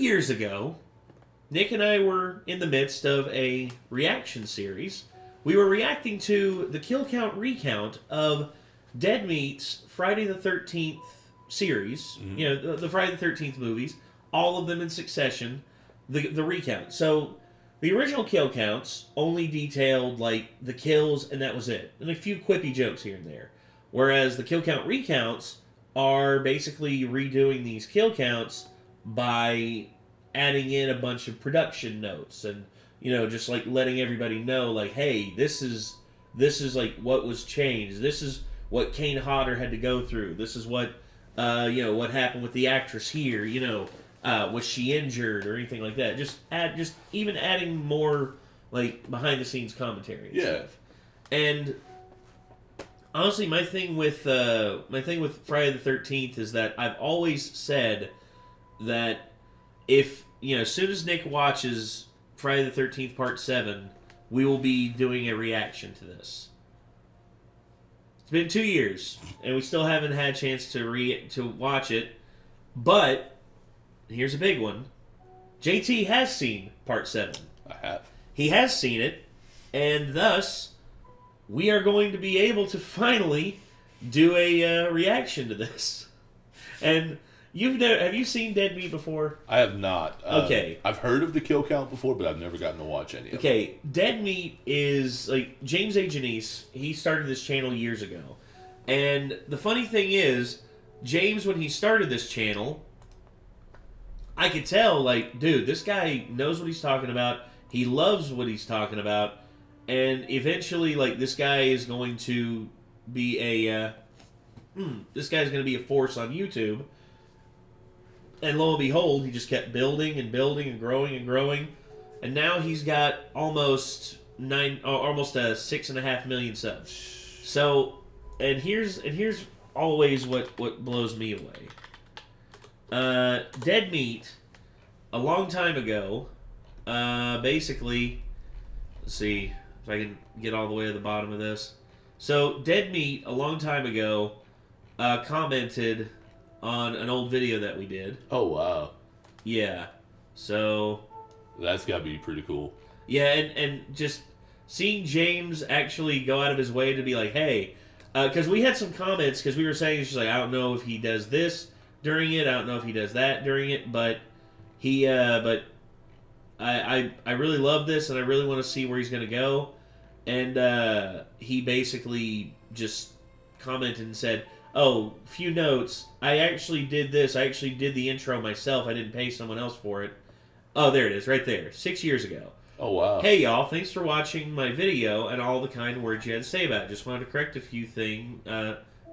years ago, Nick and I were in the midst of a reaction series. We were reacting to the kill count recount of Dead Meat's Friday the 13th series. Mm-hmm. You know, the Friday the 13th movies. All of them in succession. The recount. So, the original kill counts only detailed, like, the kills, and that was it. And a few quippy jokes here and there. Whereas the kill count recounts are basically redoing these kill counts by adding in a bunch of production notes and, you know, just like letting everybody know, like, hey, this is like what was changed. This is what Kane Hodder had to go through. This is what, you know, what happened with the actress here. You know, was she injured or anything like that? Just even adding more like behind the scenes commentary. And stuff. And honestly, my thing with Friday the 13th is that I've always said that if, you know, as soon as Nick watches Friday the 13th Part 7, we will be doing a reaction to this. It's been 2 years, and we still haven't had a chance to watch it, but here's a big one. JT has seen Part 7. I have. He has seen it, and thus, we are going to be able to finally do a reaction to this. And have you seen Dead Meat before? I have not. Okay. I've heard of the kill count before, but I've never gotten to watch any of it. Okay, Dead Meat is, like, James A. Janice, he started this channel years ago. And the funny thing is, James, when he started this channel, I could tell, like, dude, this guy knows what he's talking about. He loves what he's talking about. And eventually, like, this guy is going to be this guy's going to be a force on YouTube. And lo and behold, he just kept building and building and growing and growing. And now he's got almost 6.5 million subs. So, and here's always what blows me away. Dead Meat, a long time ago, basically, let's see if I can get all the way to the bottom of this. So, Dead Meat, a long time ago, commented on an old video that we did. Oh, wow. Yeah. So... that's got to be pretty cool. Yeah, and just seeing James actually go out of his way to be like, hey... because we had some comments, because we were saying, it's just like, I don't know if he does this during it, I don't know if he does that during it, but he... but I really love this, and I really want to see where he's going to go. And he basically just commented and said... oh, few notes. I actually did this. I actually did the intro myself. I didn't pay someone else for it. Oh, there it is, right there. 6 years ago. Oh, wow. Hey, y'all. Thanks for watching my video and all the kind words you had to say about it. Just wanted to correct a few things,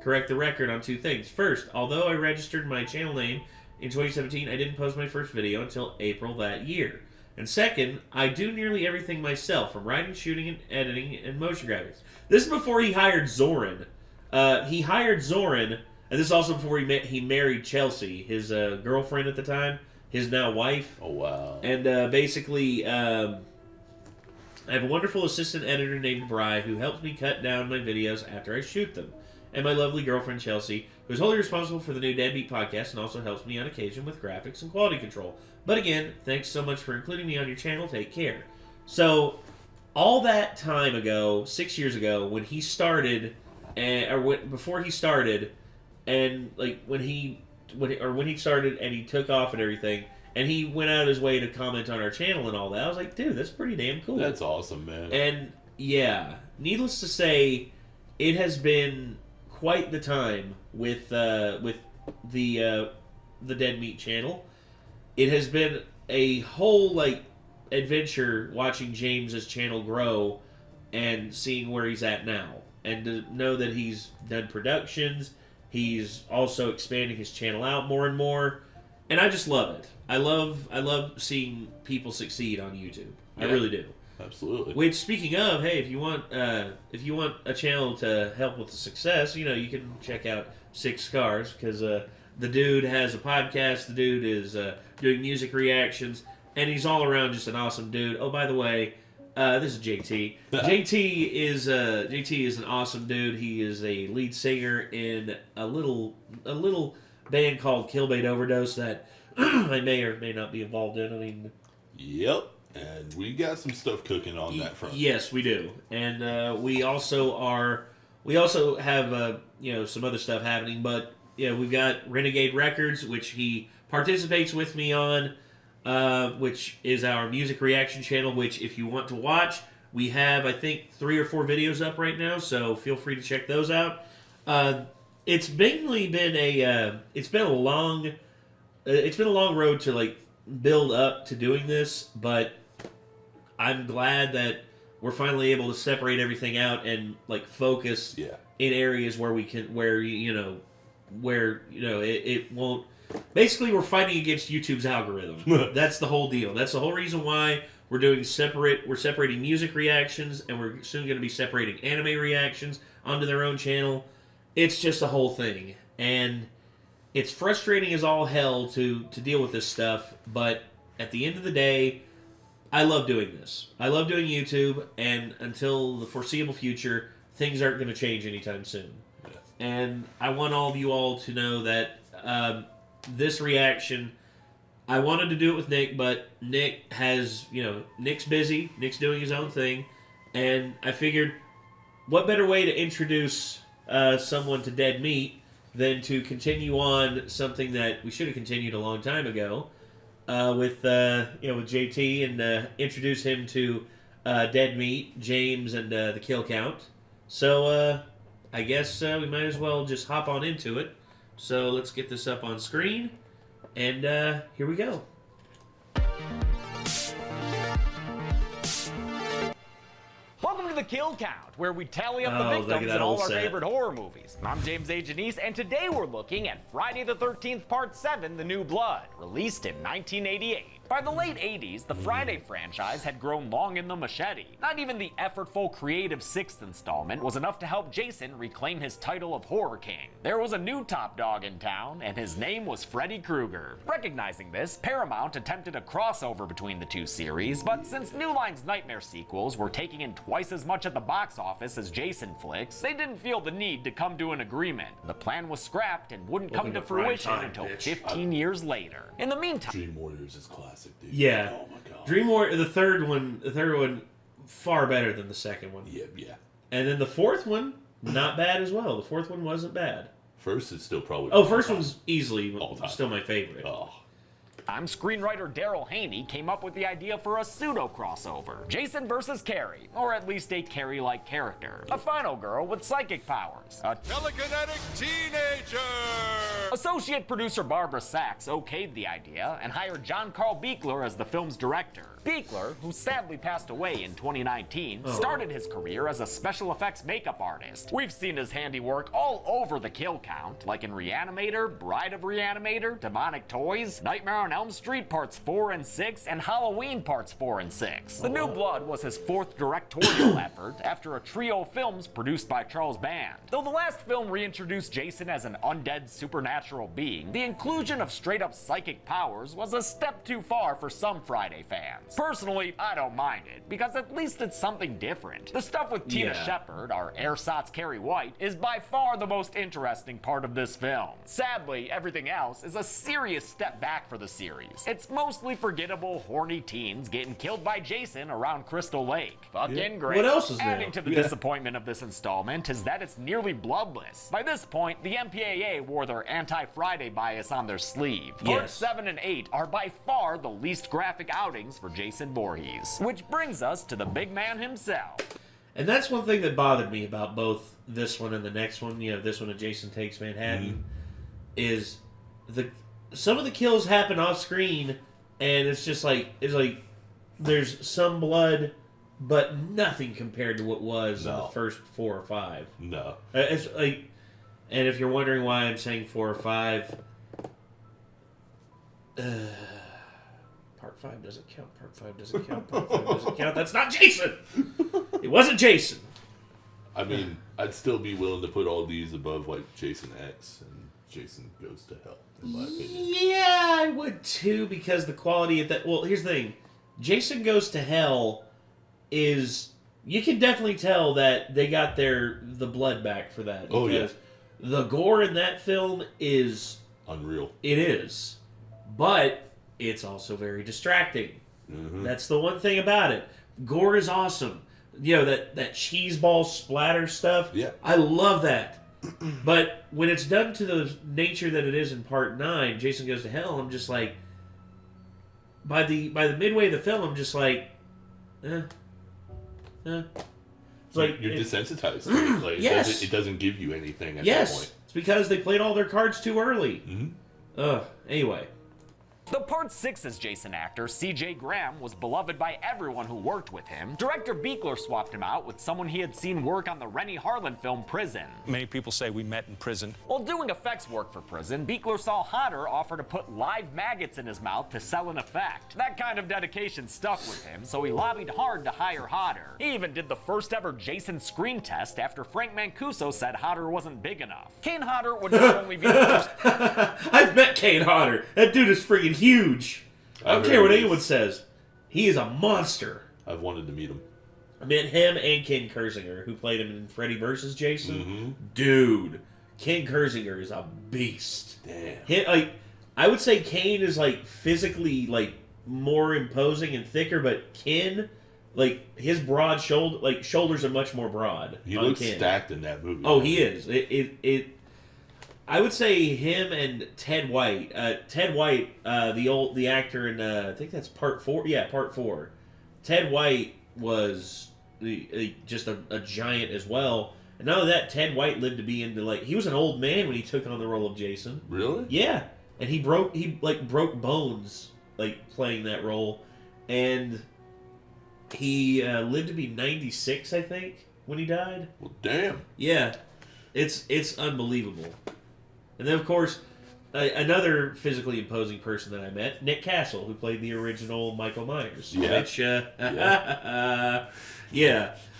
correct the record on two things. First, although I registered my channel name in 2017, I didn't post my first video until April that year. And second, I do nearly everything myself, from writing, shooting, and editing, and motion graphics. This is before he hired Zoran. He hired Zoran, and this is also before he married Chelsea, his girlfriend at the time, his now wife. Oh, wow. And basically, I have a wonderful assistant editor named Bri who helps me cut down my videos after I shoot them. And my lovely girlfriend Chelsea, who is wholly responsible for the new Deadbeat podcast and also helps me on occasion with graphics and quality control. But again, thanks so much for including me on your channel. Take care. So, all that time ago, 6 years ago, when he started... before he started, and like when he started and he took off and everything, and he went out of his way to comment on our channel and all that, I was like, dude, that's pretty damn cool. That's awesome, man. And yeah, needless to say, it has been quite the time with the Dead Meat channel. It has been a whole like adventure watching James's channel grow and seeing where he's at now. And to know that he's done productions, he's also expanding his channel out more and more, and I just love it. I love seeing people succeed on YouTube. Yeah, I really do. Absolutely. Which, speaking of, hey, if you want a channel to help with the success, you know, you can check out Six Scars, because the dude has a podcast. The dude is doing music reactions, and he's all around just an awesome dude. Oh, by the way. This is JT. JT is an awesome dude. He is a lead singer in a little band called Killbait Overdose that I may or may not be involved in. I mean, Yep. And we got some stuff cooking on that front. yes, we do, and we also are. We also have some other stuff happening, but we've got Renegade Records, which he participates with me on, which is our music reaction channel. Which, if you want to watch, we have I think 3 or 4 videos up right now, so feel free to check those out. It's mainly been it's been a long road to like build up to doing this, but I'm glad that we're finally able to separate everything out and like focus in areas where we can, it won't. Basically, we're fighting against YouTube's algorithm. That's the whole deal. That's the whole reason why we're doing separate. We're separating music reactions, and we're soon going to be separating anime reactions onto their own channel. It's just a whole thing, and it's frustrating as all hell to deal with this stuff. But at the end of the day, I love doing this. I love doing YouTube, and until the foreseeable future, things aren't going to change anytime soon. Yeah. And I want all of you all to know that this reaction, I wanted to do it with Nick, but Nick has, Nick's busy. Nick's doing his own thing, and I figured, what better way to introduce someone to Dead Meat than to continue on something that we should have continued a long time ago. With JT and introduce him to Dead Meat, James, and the Kill Count. So I guess we might as well just hop on into it. So let's get this up on screen, and here we go. Welcome to the Kill Count, where we tally up the victims in all our favorite horror movies. I'm James A. Janice, and today we're looking at Friday the 13th Part 7, The New Blood, released in 1988. By the late 80s, the Friday franchise had grown long in the machete. Not even the effortful, creative 6th installment was enough to help Jason reclaim his title of Horror King. There was a new top dog in town, and his name was Freddy Krueger. Recognizing this, Paramount attempted a crossover between the two series, but since New Line's Nightmare sequels were taking in twice as much at the box office as Jason flicks, they didn't feel the need to come to an agreement. The plan was scrapped and wouldn't come to fruition until 15 years later. In the meantime, Dream Warriors is classic. Dude. Yeah. Oh my god. Dream Warrior, the third one, far better than the second one. Yeah. And then the fourth one, not bad as well. The fourth one wasn't bad. First is still probably. First one's easily still my favorite. Oh. Screenwriter Daryl Haney came up with the idea for a pseudo-crossover. Jason versus Carrie, or at least a Carrie-like character. A final girl with psychic powers. A telekinetic teenager! Associate producer Barbara Sachs okayed the idea and hired John Carl Buechler as the film's director. Buechler, who sadly passed away in 2019, started his career as a special effects makeup artist. We've seen his handiwork all over the Kill Count, like in Reanimator, Bride of Reanimator, Demonic Toys, Nightmare on Elm Street Parts 4 and 6, and Halloween Parts 4 and 6. The New Blood was his 4th directorial effort after a trio of films produced by Charles Band. Though the last film reintroduced Jason as an undead supernatural being, the inclusion of straight-up psychic powers was a step too far for some Friday fans. Personally, I don't mind it, because at least it's something different. The stuff with Tina Shepard, our ersatz Carrie White, is by far the most interesting part of this film. Sadly, everything else is a serious step back for the series. It's mostly forgettable, horny teens getting killed by Jason around Crystal Lake. Fucking great. What else is there? Adding to the disappointment of this installment is that it's nearly bloodless. By this point, the MPAA wore their anti-Friday bias on their sleeve. Parts 7 and 8 are by far the least graphic outings for Jason Voorhees. Which brings us to the big man himself. And that's one thing that bothered me about both this one and the next one, this one, A Jason Takes Manhattan, is some of the kills happen off screen, and it's just like there's some blood, but nothing compared to what was in the first 4 or 5. No. It's like, and if you're wondering why I'm saying 4 or 5, Part 5 doesn't count. Part 5 doesn't count. Part 5 doesn't count. That's not Jason. It wasn't Jason. I mean, I'd still be willing to put all these above like Jason X and Jason Goes to Hell, in my opinion. Yeah, I would too, because the quality of that. Well, here's the thing: Jason Goes to Hell is, you can definitely tell that they got the blood back for that. Oh yeah. The gore in that film is unreal. It is, but it's also very distracting. That's the one thing about it. Gore is awesome. You know, that cheese ball splatter stuff. Yeah. I love that. But when it's done to the nature that it is in Part 9, Jason Goes to Hell, I'm just like, by the midway of the film, I'm just like, It's like you're desensitized to it. Like, yes. it doesn't give you anything at that point. It's because they played all their cards too early. Anyway. The Part 6's Jason actor, C.J. Graham, was beloved by everyone who worked with him. Director Buechler swapped him out with someone he had seen work on the Rennie Harlan film Prison. Many people say we met in prison. While doing effects work for Prison, Buechler saw Hodder offer to put live maggots in his mouth to sell an effect. That kind of dedication stuck with him, so he lobbied hard to hire Hodder. He even did the first ever Jason screen test after Frank Mancuso said Hodder wasn't big enough. Kane Hodder would not only be the first... I've met Kane Hodder. That dude is freaking huge. I don't care what anyone says. He is a monster. I've wanted to meet him. I met him and Ken Kersinger, who played him in Freddy vs. Jason. Dude, Ken Kersinger is a beast. Damn. I would say Kane is physically more imposing and thicker, but Ken, his broad shoulders are much more broad. He looks stacked in that movie. Oh, he is. I would say him and Ted White. Ted White, the actor in I think that's Part 4. Yeah, Part 4. Ted White was just a giant as well. And not only that, Ted White lived to be into he was an old man when he took on the role of Jason. Really? Yeah, and he broke bones playing that role, and he lived to be 96, I think, when he died. Well, damn. Yeah, it's unbelievable. And then, of course, another physically imposing person that I met, Nick Castle, who played the original Michael Myers. Yeah. Which,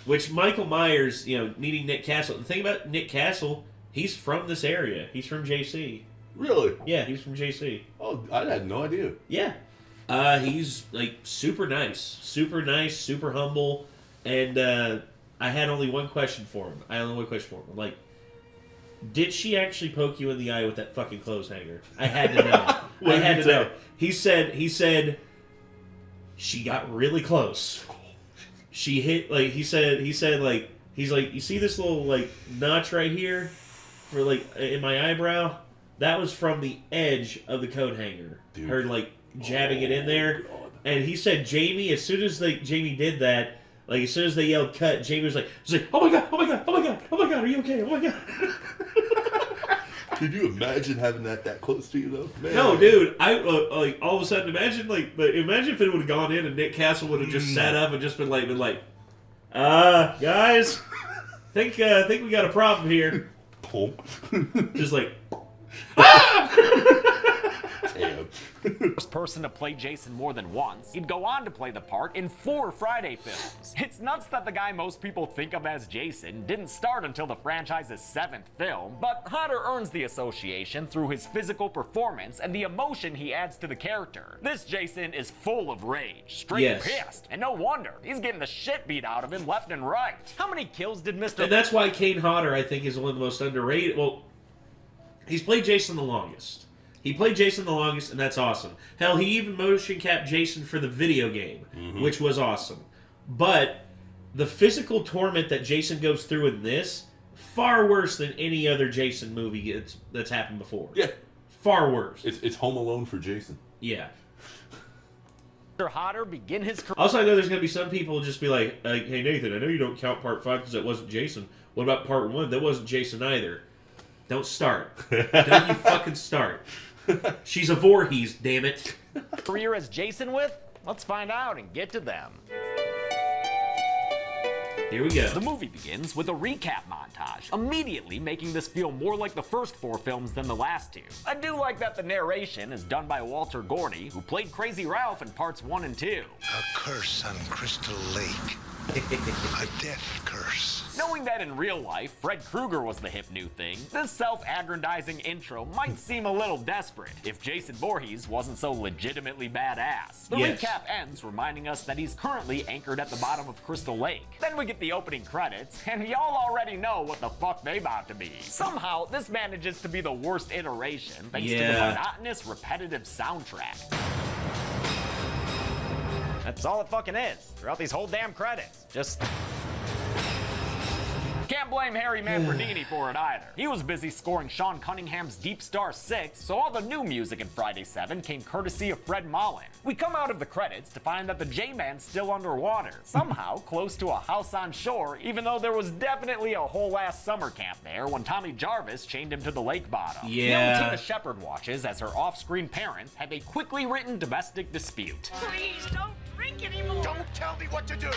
which Michael Myers, meeting Nick Castle. The thing about Nick Castle, he's from this area. He's from JC. Really? Yeah, he's from JC. Oh, I had no idea. Yeah. He's, super nice, super humble. And I had only one question for him. I'm like, did she actually poke you in the eye with that fucking clothes hanger? I had to know. I had to know. He said, she got really close. She hit, he's like, you see this little, notch right here? For, in my eyebrow? That was from the edge of the coat hanger. Dude. Her, jabbing it in there. God. And he said, Jamie, as soon as, Jamie did that, as soon as they yelled cut, Jamie was like, oh my god, oh my god, oh my god, oh my god, are you okay? Oh my god. Could you imagine having that close to you, though? Man. No, dude. I all of a sudden imagine imagine if it would have gone in and Nick Castle would have just sat up and just been like, guys, think we got a problem here. Just Damn. First person to play Jason more than once. He'd go on to play the part in 4 Friday films. It's nuts that the guy most people think of as Jason didn't start until the franchise's 7th film, but Hodder earns the association through his physical performance and the emotion he adds to the character. This Jason is full of rage, straight pissed, and no wonder. He's getting the shit beat out of him left and right. How many kills did Mr. And that's why Kane Hodder, I think, is one of the most underrated. Well, he's played Jason the longest. He played Jason the longest, and that's awesome. Hell, he even motion capped Jason for the video game, which was awesome. But the physical torment that Jason goes through in this, far worse than any other Jason movie that's happened before. Yeah. Far worse. It's Home Alone for Jason. Yeah. Hodder begin his career. Also, I know there's going to be some people just be like, hey, Nathan, I know you don't count Part 5 because that wasn't Jason. What about Part 1? That wasn't Jason either. Don't start. Don't you fucking start. She's a Voorhees, damn it. Career as Jason with? Let's find out and get to them. Here we go. The movie begins with a recap montage, immediately making this feel more like the first 4 films than the last 2. I do like that the narration is done by Walter Gordy, who played Crazy Ralph in parts 1 and 2. A curse on Crystal Lake. A death curse. Knowing that in real life, Fred Krueger was the hip new thing, this self-aggrandizing intro might seem a little desperate if Jason Voorhees wasn't so legitimately badass. The Yes. recap ends reminding us that he's currently anchored at the bottom of Crystal Lake. Then we get the opening credits, and y'all already know what the fuck they about to be. Somehow, this manages to be the worst iteration thanks to the monotonous, repetitive soundtrack. That's all it fucking is throughout these whole damn credits. Just... Can't blame Harry Manfredini for it either. He was busy scoring Sean Cunningham's Deep Star 6, so all the new music in Friday 7 came courtesy of Fred Mullen. We come out of the credits to find that the J-Man's still underwater, somehow close to a house on shore, even though there was definitely a whole ass summer camp there when Tommy Jarvis chained him to the lake bottom. Yeah. Young Tina Shepard watches as her off-screen parents have a quickly written domestic dispute. Please don't drink anymore. Don't tell me what to do.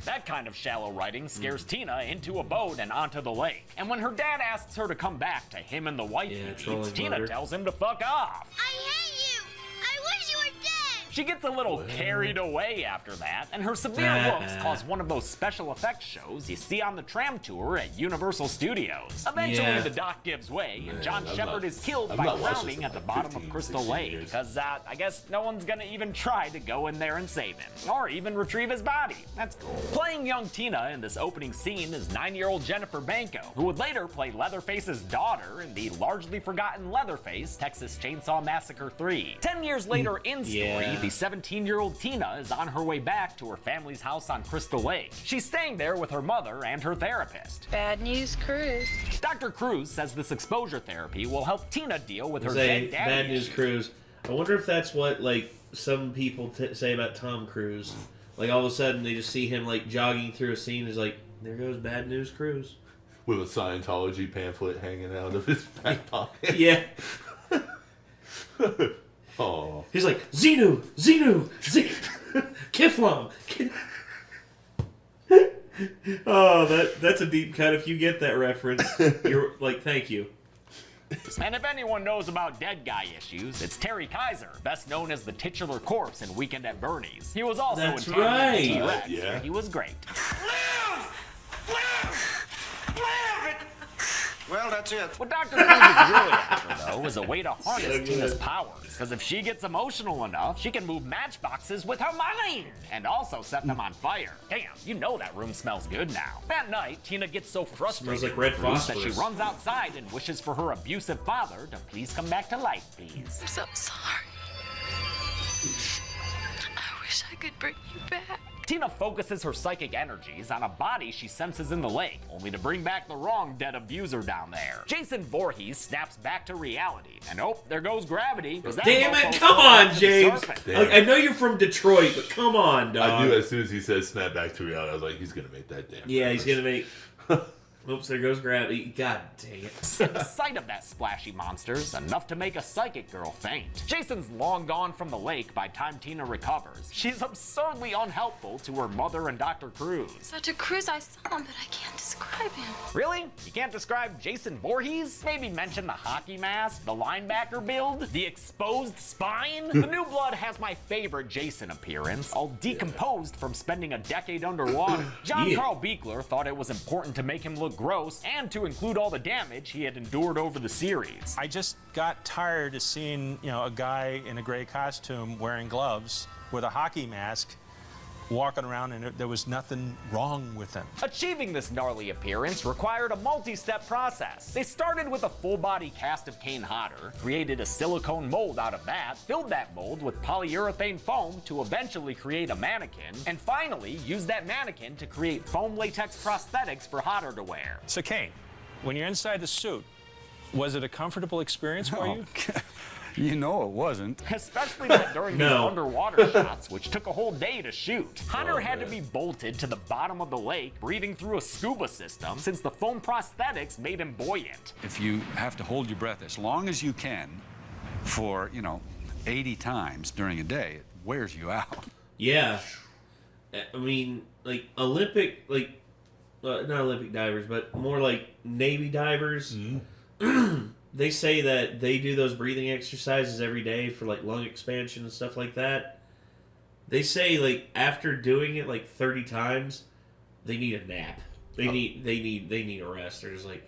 That kind of shallow writing scares Tina into a boat and onto the lake. And when her dad asks her to come back to him and the wife he needs, trolling Tina mother. tells him to fuck off. I hate you. I wish you were dead. She gets a little carried away after that, and her severe looks cause one of those special effects shows you see on the tram tour at Universal Studios. Eventually, the dock gives way, and John Shepard is killed by drowning at the bottom of Crystal Lake, because I guess no one's gonna even try to go in there and save him, or even retrieve his body. That's cool. Playing young Tina in this opening scene is 9-year-old Jennifer Banco, who would later play Leatherface's daughter in the largely forgotten Leatherface Texas Chainsaw Massacre 3. 10 years later in story, the 17-year-old Tina is on her way back to her family's house on Crystal Lake. She's staying there with her mother and her therapist. Bad news, Cruz. Dr. Cruz says this exposure therapy will help Tina deal with her Say dead daddy Bad News issues. Cruise. I wonder if that's what like some people say about Tom Cruise. Like all of a sudden they just see him like jogging through a scene. Is like, there goes Bad News Cruise. With a Scientology pamphlet hanging out of his back pocket. Yeah. Oh. He's like, Xenu, Kiflam. Oh, that's a deep cut. If you get that reference, you're like, thank you. And if anyone knows about dead guy issues, it's Terry Kaiser, best known as the titular corpse in Weekend at Bernie's. He was also That's in Tommy right. and the T-Rex, Yeah. where he was great. Well, that's it. What Dr. Cruz is really after, though, is a way to harness Tina's powers. Because if she gets emotional enough, she can move matchboxes with her mind and also set them on fire. Damn, you know that room smells good now. That night, Tina gets so frustrated Smells like red that she phosphorus. runs outside and wishes for her abusive father to please come back to life, please. I'm so sorry. I wish I could bring you back. Tina focuses her psychic energies on a body she senses in the lake, only to bring back the wrong dead abuser down there. Jason Voorhees snaps back to reality, and oh, there goes gravity. Damn it, come on, James. Damn. Like, I know you're from Detroit, but come on, dog. I knew as soon as he said snap back to reality, I was like, he's going to make that damn Yeah, he's reference. gonna make... Oops, there goes gravity. God dang it. The sight of that splashy monster's enough to make a psychic girl faint. Jason's long gone from the lake by time Tina recovers. She's absurdly unhelpful to her mother and Dr. Cruz. Dr. Cruz, I saw him, but I can't describe him. Really? You can't describe Jason Voorhees? Maybe mention the hockey mask, the linebacker build, the exposed spine? The New Blood has my favorite Jason appearance, all decomposed from spending a decade underwater. John Carl Beekler thought it was important to make him look gross and to include all the damage he had endured over the series. I just got tired of seeing, a guy in a gray costume wearing gloves with a hockey mask walking around, and there was nothing wrong with him. Achieving this gnarly appearance required a multi-step process. They started with a full-body cast of Kane Hodder, created a silicone mold out of that, filled that mold with polyurethane foam to eventually create a mannequin, and finally used that mannequin to create foam latex prosthetics for Hodder to wear. So, Kane, when you're inside the suit, was it a comfortable experience for you? You know it wasn't. Especially not during these underwater shots, which took a whole day to shoot. Hodder had to be bolted to the bottom of the lake, breathing through a scuba system, since the foam prosthetics made him buoyant. If you have to hold your breath as long as you can for, 80 times during a day, it wears you out. Yeah. I mean, like, Olympic, not Olympic divers, but more like Navy divers. They say that they do those breathing exercises every day for, like, lung expansion and stuff like that. They say, like, after doing it, like, 30 times, they need a nap. They need a rest. They're just like,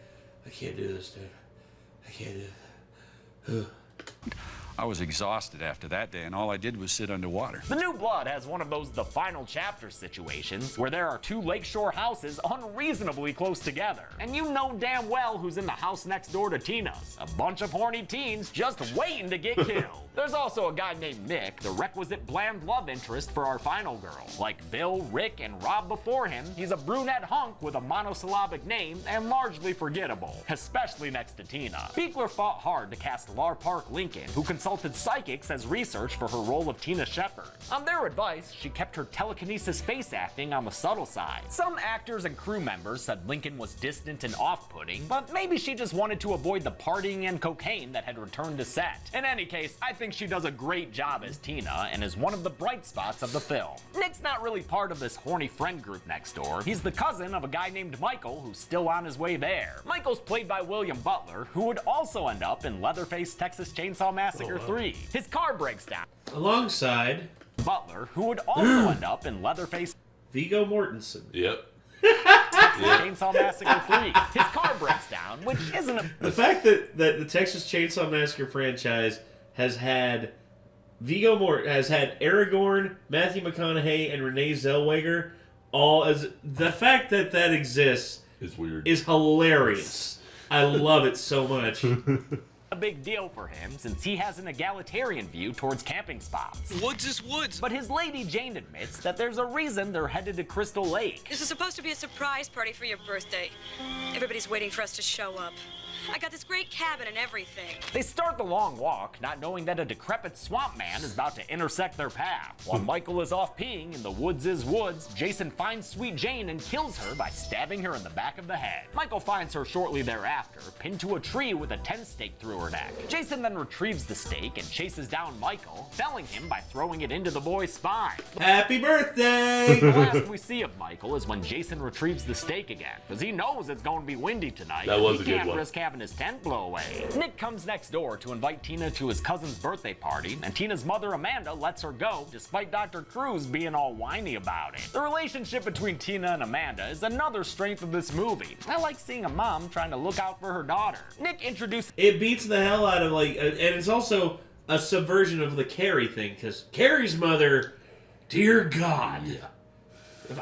I can't do this, dude. I can't do it. I was exhausted after that day, and all I did was sit underwater. The New Blood has one of those the final chapter situations where there are two lakeshore houses unreasonably close together. And you know damn well who's in the house next door to Tina's. A bunch of horny teens just waiting to get killed. There's also a guy named Nick, the requisite bland love interest for our final girl. Like Bill, Rick, and Rob before him, he's a brunette hunk with a monosyllabic name and largely forgettable, especially next to Tina. Beekler fought hard to cast Lar Park Lincoln, who consulted psychics as research for her role of Tina Shepard. On their advice, she kept her telekinesis face acting on the subtle side. Some actors and crew members said Lincoln was distant and off-putting, but maybe she just wanted to avoid the partying and cocaine that had returned to set. In any case, I think she does a great job as Tina and is one of the bright spots of the film. Nick's not really part of this horny friend group next door. He's the cousin of a guy named Michael who's still on his way there. Michael's played by William Butler, who would also end up in Leatherface Texas Chainsaw Massacre 3. His car breaks down. Alongside Butler, who would also end up in Leatherface Viggo Mortensen. Yep. Chainsaw Massacre 3. His car breaks down, which isn't a... The fact that the Texas Chainsaw Massacre franchise has had Aragorn, Matthew McConaughey, and Renee Zellweger all as the fact that exists It's weird. is hilarious. I love it so much. a big deal for him since he has an egalitarian view towards camping spots. Woods is woods. But his lady Jane admits that there's a reason they're headed to Crystal Lake. This is supposed to be a surprise party for your birthday. Everybody's waiting for us to show up. I got this great cabin and everything. They start the long walk, not knowing that a decrepit swamp man is about to intersect their path. While Michael is off peeing in the woods is woods, Jason finds Sweet Jane and kills her by stabbing her in the back of the head. Michael finds her shortly thereafter, pinned to a tree with a tent stake through her neck. Jason then retrieves the stake and chases down Michael, felling him by throwing it into the boy's spine. Happy birthday! The last we see of Michael is when Jason retrieves the stake again, because he knows it's going to be windy tonight. That was he a good can't one. risk having his tent blow away. Nick comes next door to invite Tina to his cousin's birthday party, and Tina's mother Amanda lets her go, despite Dr. Cruz being all whiny about it. The relationship between Tina and Amanda is another strength of this movie. I like seeing a mom trying to look out for her daughter. Nick introduces... It beats the hell out of, like, and it's also a subversion of the Carrie thing, because Carrie's mother, dear God.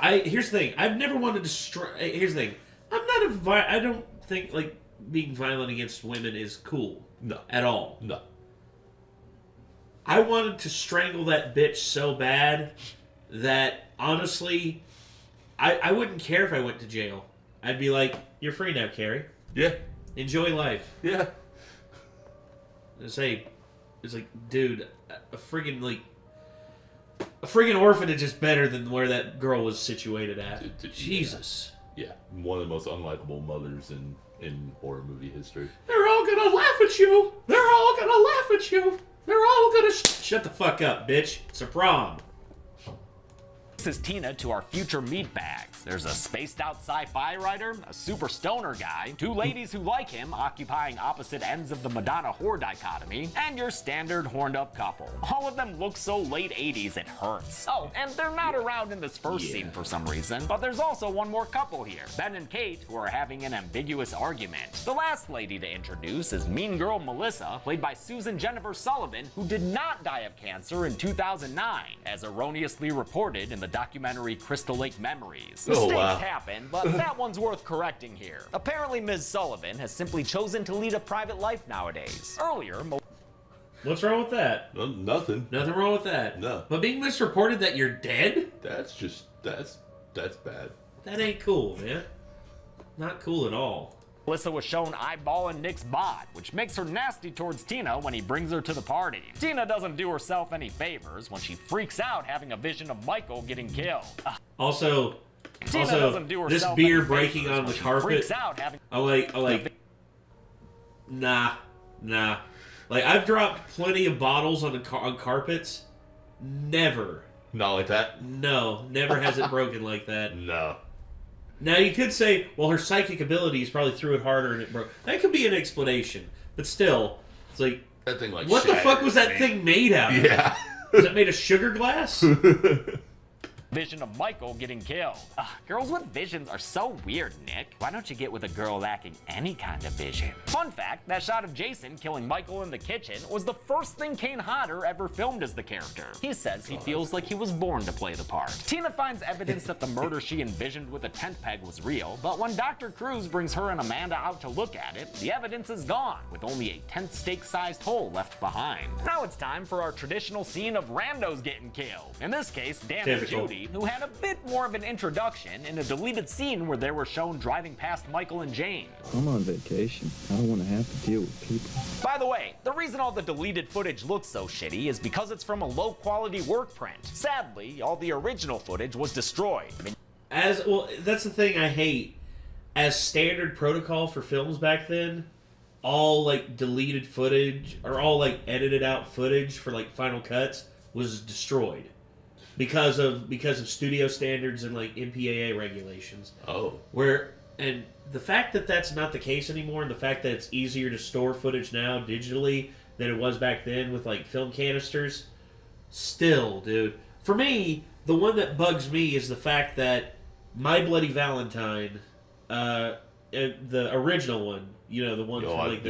Here's the thing, I've never wanted to here's the thing, I don't think, like, being violent against women is cool. No. At all. No. I wanted to strangle that bitch so bad that, honestly, I wouldn't care if I went to jail. I'd be like, you're free now, Carrie. Yeah. Enjoy life. Yeah. It's like, dude, a friggin' orphanage is better than where that girl was situated at. Jesus. Yeah. One of the most unlikable mothers in horror movie history. They're all gonna laugh at you. They're all gonna laugh at you. They're all gonna shut the fuck up, bitch. It's a prom. This is Tina to our future meatbags. There's a spaced-out sci-fi writer, a super stoner guy, two ladies who like him occupying opposite ends of the Madonna-whore dichotomy, and your standard horned-up couple. All of them look so late 80s it hurts. Oh, and they're not around in this first scene for some reason, but there's also one more couple here, Ben and Kate, who are having an ambiguous argument. The last lady to introduce is mean girl Melissa, played by Susan Jennifer Sullivan, who did not die of cancer in 2009, as erroneously reported in the documentary Crystal Lake Memories. Oh, Mistakes wow. happen, but that one's worth correcting here. Apparently, Ms. Sullivan has simply chosen to lead a private life nowadays. Earlier, What's wrong with that? Nothing. Nothing wrong with that. No. But being misreported that you're dead? That's bad. That ain't cool, man. Not cool at all. Melissa was shown eyeballing Nick's bod, which makes her nasty towards Tina when he brings her to the party. Tina doesn't do herself any favors when she freaks out having a vision of Michael getting killed. Also, Tina doesn't do this herself beer any breaking favors on when the she carpet. freaks out having... Nah. Like, I've dropped plenty of bottles on carpets. Never. Not like that? No, never has it broken like that. No. Now, you could say, well, her psychic abilities probably threw it harder and it broke. That could be an explanation. But still, it's like, That thing what the fuck was that thing made out of? Yeah. Was it made of sugar glass? vision of Michael getting killed. Girls with visions are so weird, Nick. Why don't you get with a girl lacking any kind of vision? Fun fact, that shot of Jason killing Michael in the kitchen was the first thing Kane Hodder ever filmed as the character. He says he feels like he was born to play the part. Tina finds evidence that the murder she envisioned with a tent peg was real, but when Dr. Cruz brings her and Amanda out to look at it, the evidence is gone, with only a tent stake-sized hole left behind. Now it's time for our traditional scene of randos getting killed. In this case, Dan and Judy, who had a bit more of an introduction in a deleted scene where they were shown driving past Michael and Jane. I'm on vacation. I don't want to have to deal with people. By the way, the reason all the deleted footage looks so shitty is because it's from a low-quality work print. Sadly, all the original footage was destroyed. Well, that's the thing I hate. As standard protocol for films back then, all like deleted footage or all like edited out footage for like final cuts was destroyed because of studio standards and like MPAA regulations. And the fact that that's not the case anymore, and the fact that it's easier to store footage now digitally than it was back then with like film canisters, still, dude. For me, the one that bugs me is the fact that My Bloody Valentine, the original one, you know, the one from like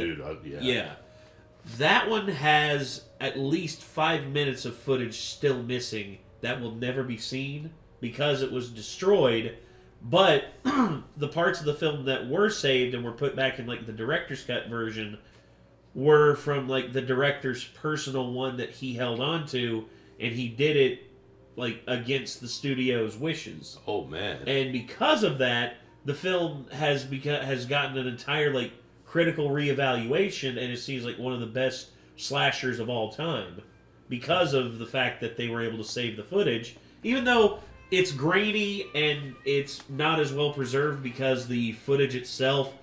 that one has at least 5 minutes of footage still missing that will never be seen because it was destroyed. But the parts of the film that were saved and were put back in like the director's cut version were from like the director's personal one that he held on to, and he did it like against the studio's wishes. Oh man! And because of that, the film has gotten an entire like critical reevaluation, and it seems like one of the best slashers of all time because of the fact that they were able to save the footage, even though it's grainy and it's not as well preserved because the footage itself,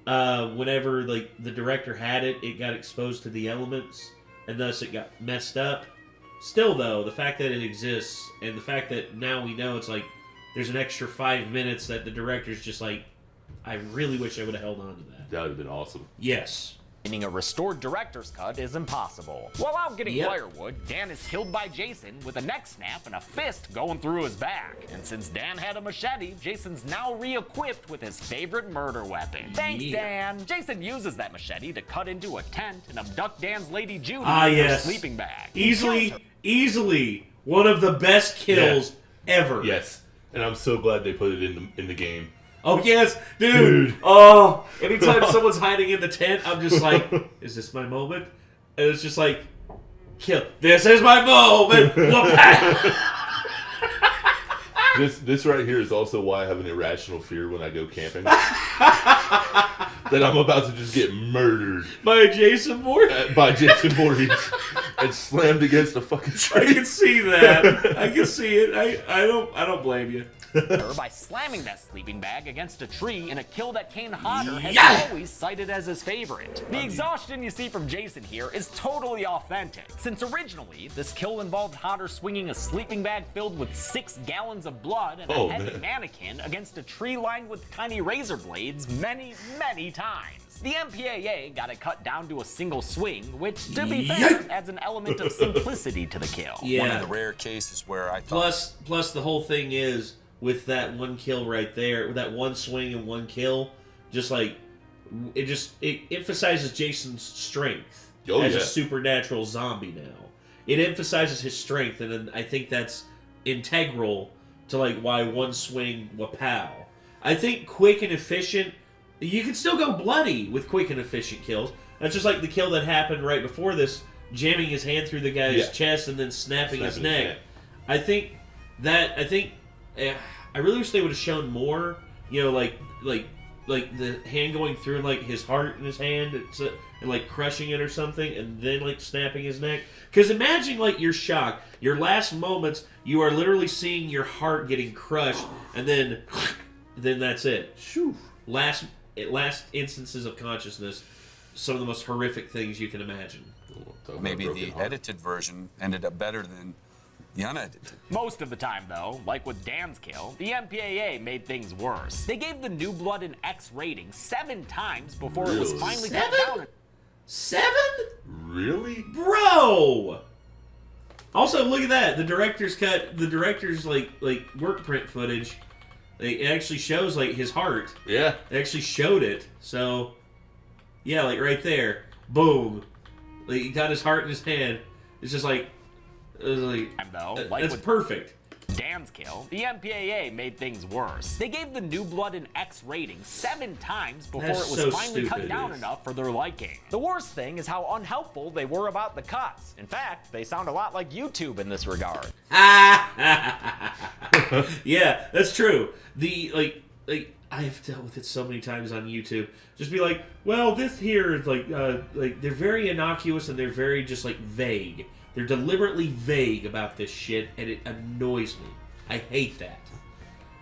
whenever like the director had it, it got exposed to the elements and thus it got messed up. Still though, the fact that it exists and the fact that now we know it's like there's an extra 5 minutes that the director's just like, I really wish I would have held on to that. That would have been awesome. Yes. Meaning a restored director's cut is impossible. While out getting firewood, Dan is killed by Jason with a neck snap and a fist going through his back. And since Dan had a machete, Jason's now re-equipped with his favorite murder weapon. Thanks, Dan! Jason uses that machete to cut into a tent and abduct Dan's lady Judy in her sleeping bag. Easily one of the best kills ever. Yes, and I'm so glad they put it in the game. Oh, yes, dude. Oh, anytime someone's hiding in the tent, I'm just like, is this my moment? And it's just like, kill. This is my moment. This right here is also why I have an irrational fear when I go camping. That I'm about to just get murdered. By Jason Voorhees? By Jason Voorhees. And slammed against a fucking tree. I can see that. I can see it. I don't blame you. By slamming that sleeping bag against a tree in a kill that Kane Hodder has always cited as his favorite. The exhaustion you see from Jason here is totally authentic, since originally this kill involved Hodder swinging a sleeping bag filled with 6 gallons of blood and a heavy mannequin against a tree lined with tiny razor blades many, many times. The MPAA got it cut down to a single swing, which, to be fair, adds an element of simplicity to the kill. One of the rare cases where I thought... Plus the whole thing is, with that one kill right there, with that one swing and one kill, just like it emphasizes Jason's strength as a supernatural zombie now. It emphasizes his strength, and then I think that's integral to like why one swing wapow. I think quick and efficient. You can still go bloody with quick and efficient kills. That's just like the kill that happened right before this, jamming his hand through the guy's chest and then snapping his neck. I really wish they would have shown more, you know, like the hand going through like his heart in his hand and like crushing it or something, and then like snapping his neck. Because imagine like your shock, your last moments, you are literally seeing your heart getting crushed, and then that's it. Last instances of consciousness, some of the most horrific things you can imagine. Maybe the edited version ended up better than the unedited. Most of the time, though, like with Dan's kill, the MPAA made things worse. They gave the New Blood an X rating 7 times before it was finally cut down. 7? Really? Bro! Also, look at that. The director's cut. The director's like work print footage. It actually shows like his heart. Yeah. It actually showed it. So, yeah, like right there, boom. Like he got his heart in his hand. It's just like, that's perfect. Dan's kill, the MPAA made things worse. They gave the New Blood an X rating 7 times before it was finally cut down enough for their liking. The worst thing is how unhelpful they were about the cuts. In fact, they sound a lot like YouTube in this regard. Yeah, that's true. The I've dealt with it so many times on YouTube. Just be like, well, this here is like they're very innocuous and they're very just like vague. They're deliberately vague about this shit, and it annoys me. I hate that.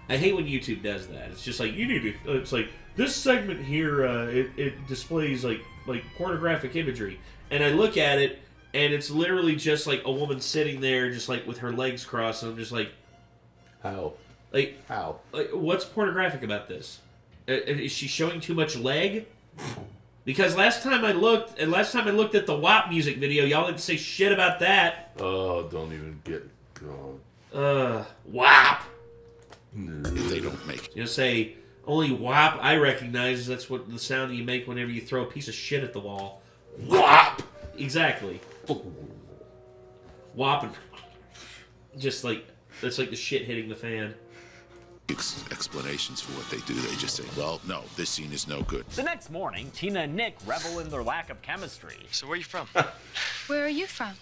I hate when YouTube does that. It's just like, you need to... It's like, this segment here, it displays, like pornographic imagery. And I look at it, and it's literally just, like, a woman sitting there, just, like, with her legs crossed, and I'm just like... How? Like... How? Like, what's pornographic about this? Is she showing too much leg? Because last time I looked at the WAP music video, y'all didn't say shit about that. Oh, don't even get going. WAP. They don't make it. You know, say, only WAP I recognize. That's what the sound you make whenever you throw a piece of shit at the wall. WAP! Exactly. WAP and... Just like, that's like the shit hitting the fan. Explanations for what they do. They just say, well, no, this scene is no good. The next morning, Tina and Nick revel in their lack of chemistry. So where are you from? Where are you from?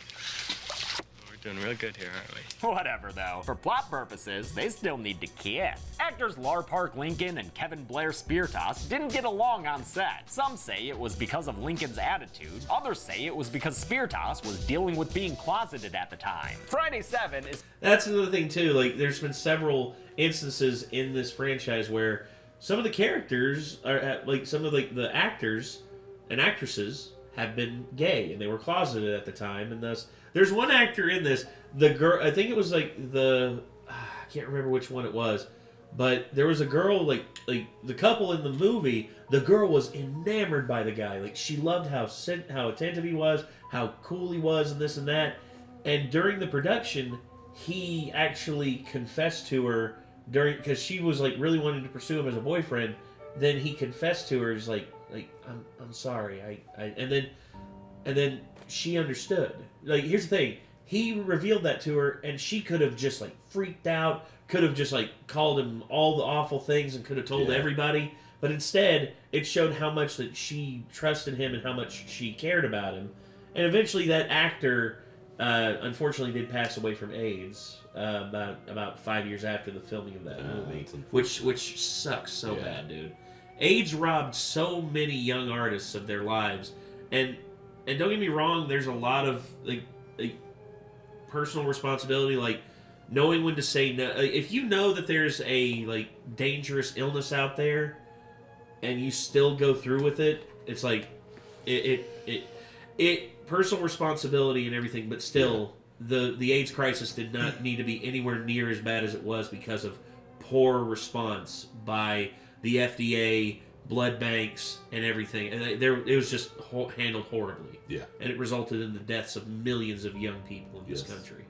We're doing real good here, aren't we? Whatever, though. For plot purposes, they still need to kiss. Actors Lar Park Lincoln and Kevin Blair Speartoss didn't get along on set. Some say it was because of Lincoln's attitude. Others say it was because Speartoss was dealing with being closeted at the time. Friday 7 is... That's another thing, too. Like, there's been several instances in this franchise where some of the characters are, like, some of the actors and actresses have been gay, and they were closeted at the time, and thus... There's one actor in this, the girl, I think it was like I can't remember which one it was, but there was a girl, like the couple in the movie, the girl was enamored by the guy. Like, she loved how attentive he was, how cool he was, and this and that. And during the production, he actually confessed to her because she was like really wanting to pursue him as a boyfriend. Then he confessed to her, he's like I'm sorry, and then she understood. Like, here's the thing. He revealed that to her, and she could have just, like, freaked out, could have just, like, called him all the awful things and could have told everybody. But instead, it showed how much that she trusted him and how much she cared about him. And eventually that actor, unfortunately, did pass away from AIDS about 5 years after the filming of that movie. Which sucks so bad, dude. AIDS robbed so many young artists of their lives. And don't get me wrong, there's a lot of like personal responsibility, like knowing when to say no. If you know that there's a like dangerous illness out there, and you still go through with it, it's like it personal responsibility and everything. But still, the AIDS crisis did not need to be anywhere near as bad as it was because of poor response by the FDA, blood banks, and everything. And it was just handled horribly. Yeah. And it resulted in the deaths of millions of young people in this country.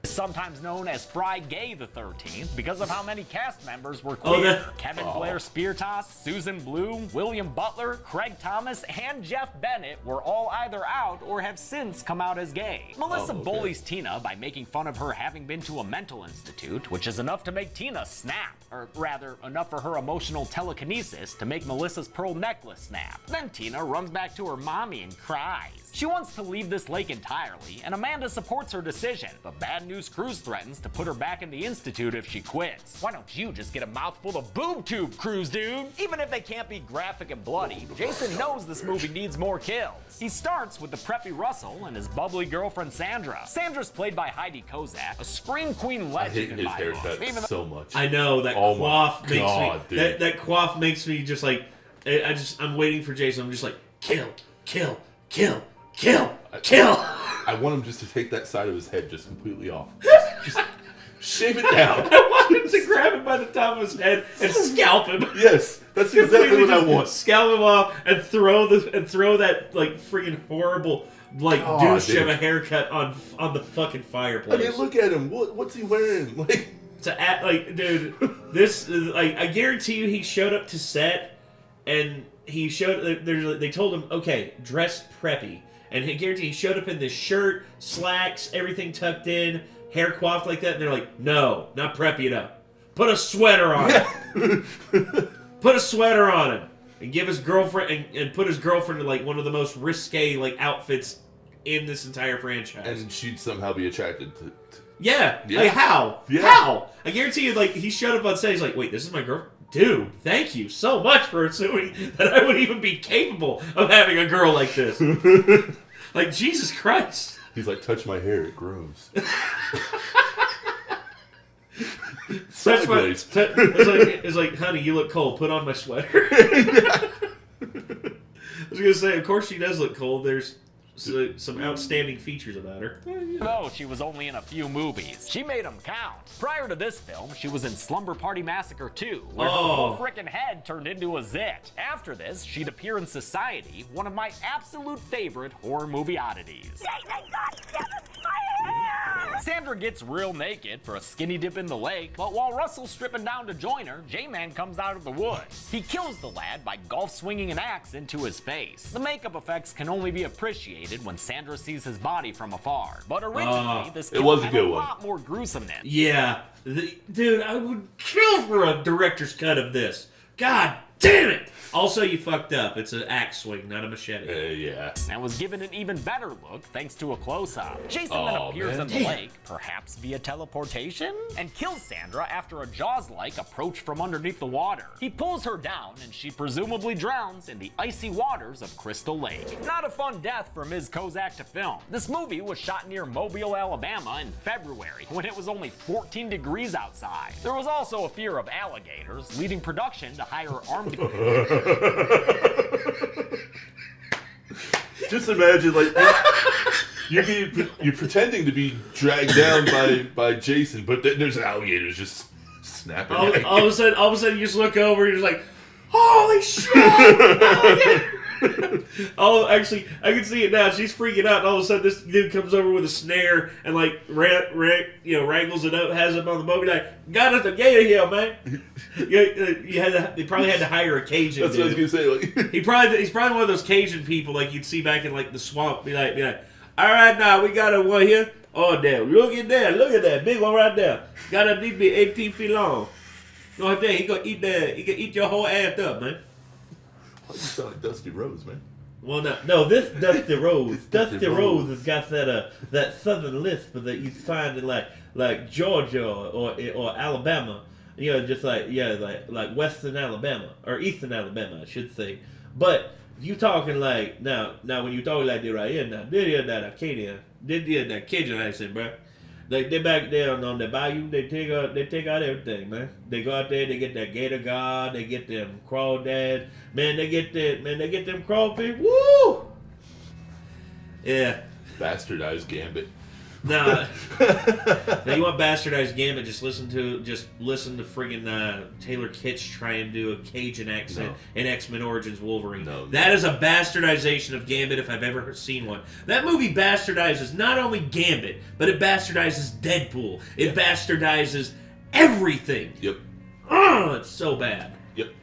Sometimes known as Fry Gay the 13th because of how many cast members were queer. Kevin Blair Speartoss, Susan Bloom, William Butler, Craig Thomas, and Jeff Bennett were all either out or have since come out as gay. Melissa bullies Tina by making fun of her having been to a mental institute, which is enough to make Tina snap. Or rather, enough for her emotional telekinesis to make Melissa's pearl necklace snap. Then Tina runs back to her mommy and cries. She wants to leave this lake entirely, and Amanda supports her decision, but Bad News Cruz threatens to put her back in the institute if she quits. Why don't you just get a mouthful of boob tube, Cruz dude? Even if they can't be graphic and bloody, Jason knows this movie needs more kills. He starts with the preppy Russell and his bubbly girlfriend Sandra. Sandra's played by Heidi Kozak, a scream queen legend in my book. I hate his haircut so much. I know, that coif makes me... That coif makes me just like... I'm waiting for Jason. I'm just like, kill, kill, kill, kill, kill. I want him just to take that side of his head just completely off. shave it down. I want him to grab him by the top of his head and scalp him. Yes, that's exactly what I want. Scalp him off and throw that like freaking horrible like douche of a haircut on the fucking fireplace. I mean, look at him. What's he wearing? Dude, this I guarantee you he showed up to set and he showed. They told him, okay, dress preppy, and I guarantee he showed up in this shirt, slacks, everything tucked in, hair coiffed like that, and they're like, no, not preppy enough. Put a sweater on him. Put a sweater on him. And give his girlfriend and put his girlfriend in like one of the most risque like outfits in this entire franchise. And she'd somehow be attracted to yeah. Like how? Yeah. How? I guarantee you, like he showed up on stage, like, wait, this is my girl, dude. Thank you so much for assuming that I would even be capable of having a girl like this. Like Jesus Christ. He's like, touch my hair, it grows. Sideways. It's like, honey, you look cold. Put on my sweater. I was gonna say, of course she does look cold. There's some outstanding features about her. Though she was only in a few movies, she made them count. Prior to this film, she was in Slumber Party Massacre 2, where her whole frickin' head turned into a zit. After this, she'd appear in Society, one of my absolute favorite horror movie oddities. Sandra gets real naked for a skinny dip in the lake, but while Russell's stripping down to join her, J-Man comes out of the woods. He kills the lad by golf swinging an axe into his face. The makeup effects can only be appreciated when Sandra sees his body from afar, but originally this kill had a lot more gruesomeness. Yeah, dude, I would kill for a director's cut of this. God damn it! Also, you fucked up. It's an axe swing, not a machete. Yeah. And was given an even better look thanks to a close-up. Jason then appears in the lake, perhaps via teleportation, and kills Sandra after a Jaws-like approach from underneath the water. He pulls her down, and she presumably drowns in the icy waters of Crystal Lake. Not a fun death for Ms. Kozak to film. This movie was shot near Mobile, Alabama in February, when it was only 14 degrees outside. There was also a fear of alligators, leading production to hire armed... Just imagine, like, you're pretending to be dragged down by Jason, but then there's alligators just snapping. All of a sudden, you just look over and you're just like, holy shit! Actually, I can see it now. She's freaking out, and all of a sudden, this dude comes over with a snare and like wrangles it up, has it on the boat. Like, got us a gator here, man. You probably had to hire a Cajun. That's dude. what I was gonna say. Like, he's probably one of those Cajun people like you'd see back in like the swamp. Be like, all right, now we got a one here. Oh damn! Look at that big one right there. Gotta be 18 feet long. Right there, he gonna eat that. He can eat your whole ass up, man. you sound like Dusty Rhodes, man. Well, no, this Dusty Rhodes. Dusty Rhodes has got that southern lisp that you find in like Georgia or Alabama. You know, just like Western Alabama or Eastern Alabama, I should say. But you talking like now when you talking like this right here now, they hear that Acadian, they hear that Cajun accent, bro. Like they back there on the bayou, they take out everything, man. They go out there, they get that gator guard, they get them crawdads, they get them crawfish. Woo! Yeah. Bastardized Gambit. Nah. Now you want bastardized Gambit? Just listen to friggin' Taylor Kitsch try and do a Cajun accent in X-Men Origins Wolverine. That is a bastardization of Gambit if I've ever seen one. That movie bastardizes not only Gambit, but it bastardizes Deadpool. It bastardizes everything. Yep. Oh, it's so bad. Yep.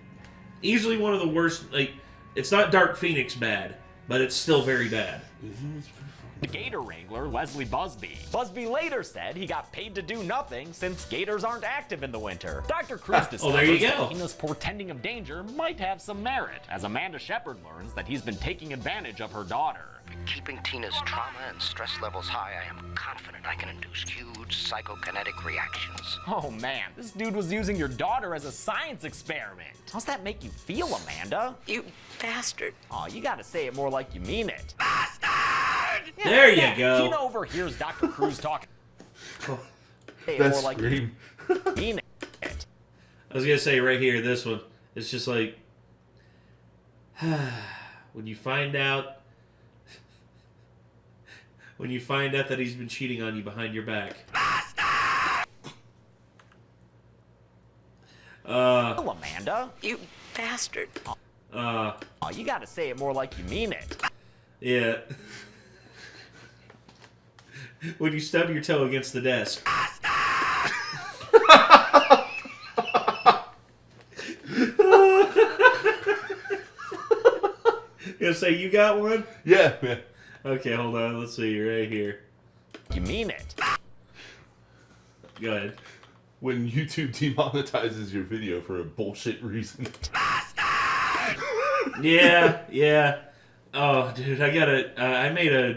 Easily one of the worst. Like, it's not Dark Phoenix bad, but it's still very bad. The gator wrangler, Leslie Busby. Busby later said he got paid to do nothing since gators aren't active in the winter. Dr. Cruz discovers there you go. that Tina's portending of danger might have some merit, as Amanda Shepard learns that he's been taking advantage of her daughter. Keeping Tina's trauma and stress levels high, I am confident I can induce huge psychokinetic reactions. Oh man, this dude was using your daughter as a science experiment. How's that make you feel, Amanda? You bastard. Oh, you gotta say it more like you mean it. Bastard! Yeah, there you go. Tina overhears Dr. Cruz talking. That more like scream. you mean it. I was gonna say right here, this one. It's just like when you find out that he's been cheating on you behind your back. Amanda. You bastard. Oh, you gotta say it more like you mean it. Yeah. When you stub your toe against the desk. Gonna say you got one? Yeah, man. Okay, hold on. Let's see. Right here. You mean it. Go ahead. When YouTube demonetizes your video for a bullshit reason. Yeah. Oh, dude, I made a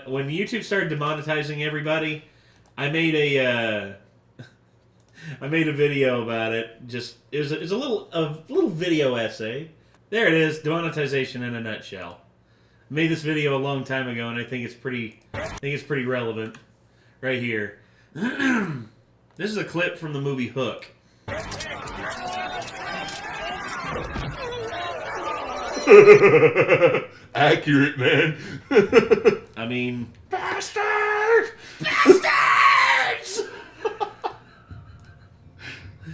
when YouTube started demonetizing everybody, I made a video about it. Just it was a little video essay. There it is, demonetization in a nutshell. I made this video a long time ago, and I think it's pretty relevant. Right here. This is a clip from the movie Hook. Accurate, man. I mean, bastards!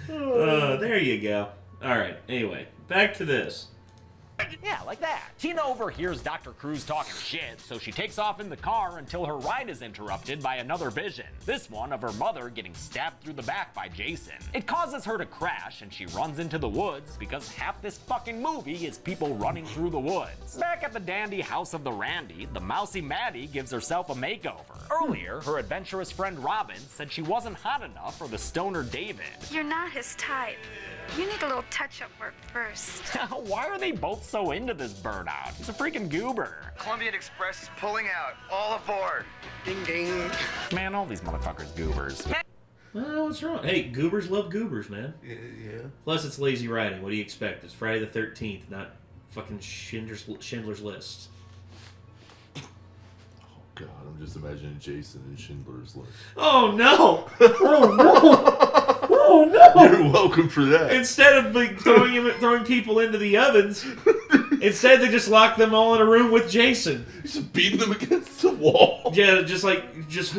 There you go. Alright, anyway, back to this. Yeah, like that. Tina overhears Dr. Cruz talking shit, so she takes off in the car until her ride is interrupted by another vision. This one of her mother getting stabbed through the back by Jason. It causes her to crash, and she runs into the woods because half this fucking movie is people running through the woods. Back at the dandy house of the Randy, the mousy Maddie gives herself a makeover. Earlier, her adventurous friend Robin said she wasn't hot enough for the stoner David. You're not his type. You need a little touch-up work first. Why are they both so into this burnout? He's a freaking goober. Columbian Express is pulling out. All aboard. Ding ding. Man, all these motherfuckers goobers. What's wrong? Hey, goobers love goobers, man. Yeah. Plus, it's lazy writing. What do you expect? It's Friday the 13th, not fucking Schindler's List. God, I'm just imagining Jason and Schindler's List. Oh no! Oh no! Oh no! You're welcome for that. Instead of like, throwing people into the ovens, instead they just lock them all in a room with Jason. Just beating them against the wall. Yeah, just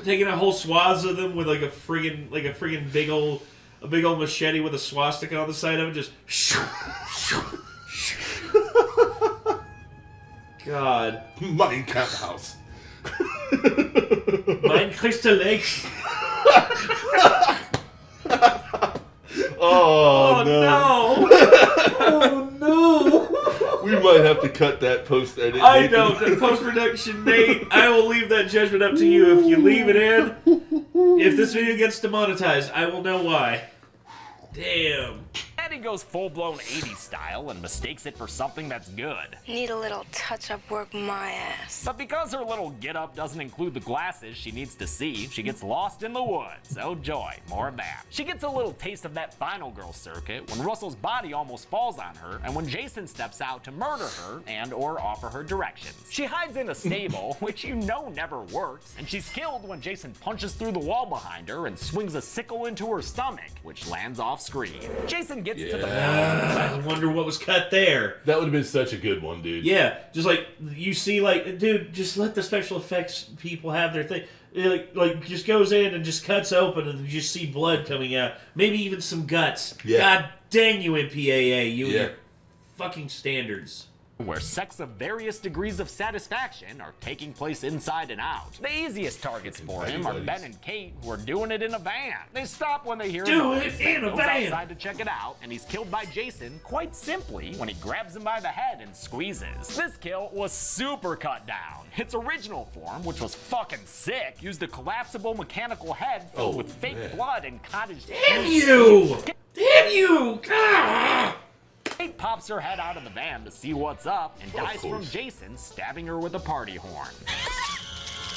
taking a whole swaths of them with a friggin' big old machete with a swastika on the side of it. Just. God. Mein Kampfhaus. Mein Christlich. Oh no! Oh no! We might have to cut that post-edit. I don't. Post-production, Nate. I will leave that judgment up to you. If you leave it in, if this video gets demonetized, I will know why. Damn. Eddie goes full-blown 80s style and mistakes it for something that's good. Need a little touch-up work, my ass. But because her little get-up doesn't include the glasses she needs to see, she gets lost in the woods. Oh joy, more of that. She gets a little taste of that final girl circuit when Russell's body almost falls on her and when Jason steps out to murder her and or offer her directions. She hides in a stable, which you know never works, and she's killed when Jason punches through the wall behind her and swings a sickle into her stomach, which lands off screen. Jason gets to the I wonder what was cut there. That would have been such a good one, dude. Yeah, just like you see, dude, just let the special effects people have their thing. Like just goes in and just cuts open and you just see blood coming out. Maybe even some guts. Yeah. God dang you, MPAA, you and your fucking standards. Where sex of various degrees of satisfaction are taking place inside and out. The easiest targets for him are Ben and Kate, who are doing it in a van. They stop when they hear him outside to check it out, and he's killed by Jason quite simply when he grabs him by the head and squeezes. This kill was super cut down. Its original form, which was fucking sick, used a collapsible mechanical head filled with fake blood and cottage. Damn you! Damn you! Ah! Kate pops her head out of the van to see what's up and dies from Jason stabbing her with a party horn.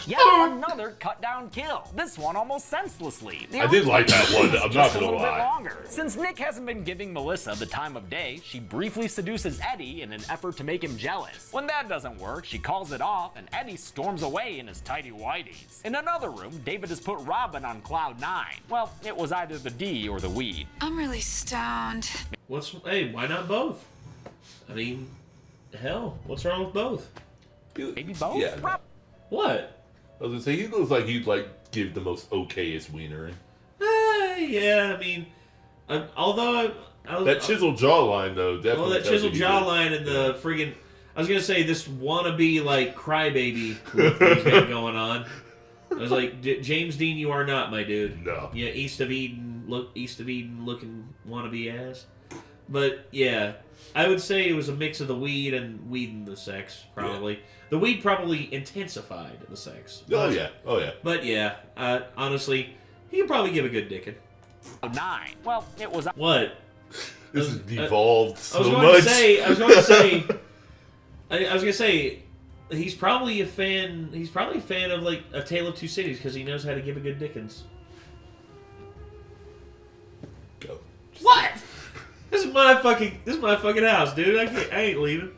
Yet another cut down kill. This one almost senselessly. I did like that one. I'm not gonna lie. Longer. Since Nick hasn't been giving Melissa the time of day, she briefly seduces Eddie in an effort to make him jealous. When that doesn't work, she calls it off and Eddie storms away in his tighty whities. In another room, David has put Robin on cloud 9. Well, it was either the D or the weed. I'm really stoned. Hey, why not both? I mean, hell, what's wrong with both? Maybe both? Yeah. What? I was gonna say, he looks like he'd give the most okayest wienering. Yeah, I mean, although That chiseled jawline, though, definitely. Well, that chiseled jawline and the friggin'... I was going to say this wannabe, like, crybaby look that he's got going on. I was like, James Dean, you are not, my dude. No. Yeah, East of Eden looking wannabe ass. But, yeah, I would say it was a mix of the weed and the sex, probably. Yeah. The weed probably intensified the sex. Oh, yeah. Oh, yeah. But, yeah, honestly, he could probably give a good dicking. 9. Well, it was... What? This has devolved so much. I was going to say, he's probably a fan. He's probably a fan of like A Tale of Two Cities because he knows how to give a good dickens. Go. What? This is my fucking house, dude. I ain't leaving.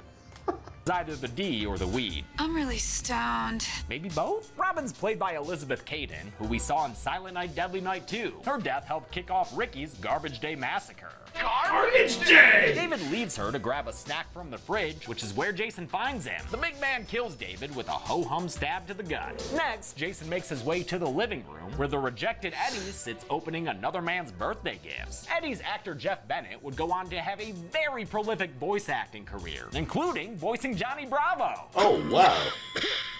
It's either the D or the weed. I'm really stoned. Maybe both? Robin's played by Elizabeth Caden, who we saw in Silent Night, Deadly Night 2. Her death helped kick off Ricky's Garbage Day Massacre. Garbage Day! David leaves her to grab a snack from the fridge, which is where Jason finds him. The big man kills David with a ho-hum stab to the gut. Next, Jason makes his way to the living room, where the rejected Eddie sits opening another man's birthday gifts. Eddie's actor Jeff Bennett would go on to have a very prolific voice acting career, including voicing Johnny Bravo. Oh, wow.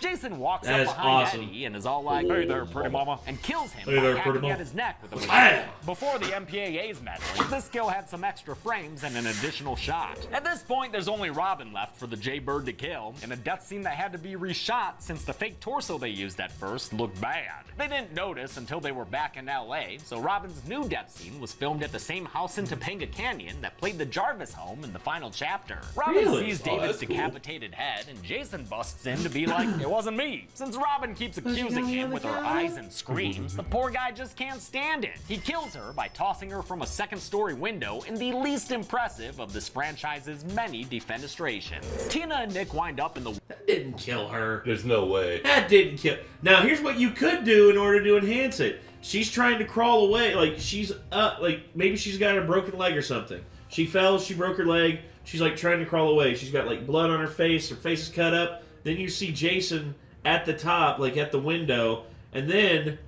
Jason walks that up behind awesome. Eddie and is all like, "Hey there, pretty mama," and kills him hey by there, hacking at his neck with a Bam! Before the MPAA's meddling, this kill had some extra frames and an additional shot. At this point, there's only Robin left for the J-Bird to kill, in a death scene that had to be reshot since the fake torso they used at first looked bad. They didn't notice until they were back in LA, so Robin's new death scene was filmed at the same house in Topanga Canyon that played the Jarvis home in the final chapter. Robin sees David's decapitated head, and Jason busts in to be like, "It wasn't me." Since Robin keeps accusing him with her eyes and screams, the poor guy just can't stand it. He kills her by tossing her from a second-story window in the least impressive of this franchise's many defenestrations. Tina and Nick wind up in the... That didn't kill her. There's no way. That didn't kill... Now, here's what you could do in order to enhance it. She's trying to crawl away. Like, she's up. Like, maybe she's got a broken leg or something. She fell, she broke her leg. She's, like, trying to crawl away. She's got, like, blood on her face is cut up. Then you see Jason at the top, like, at the window. And then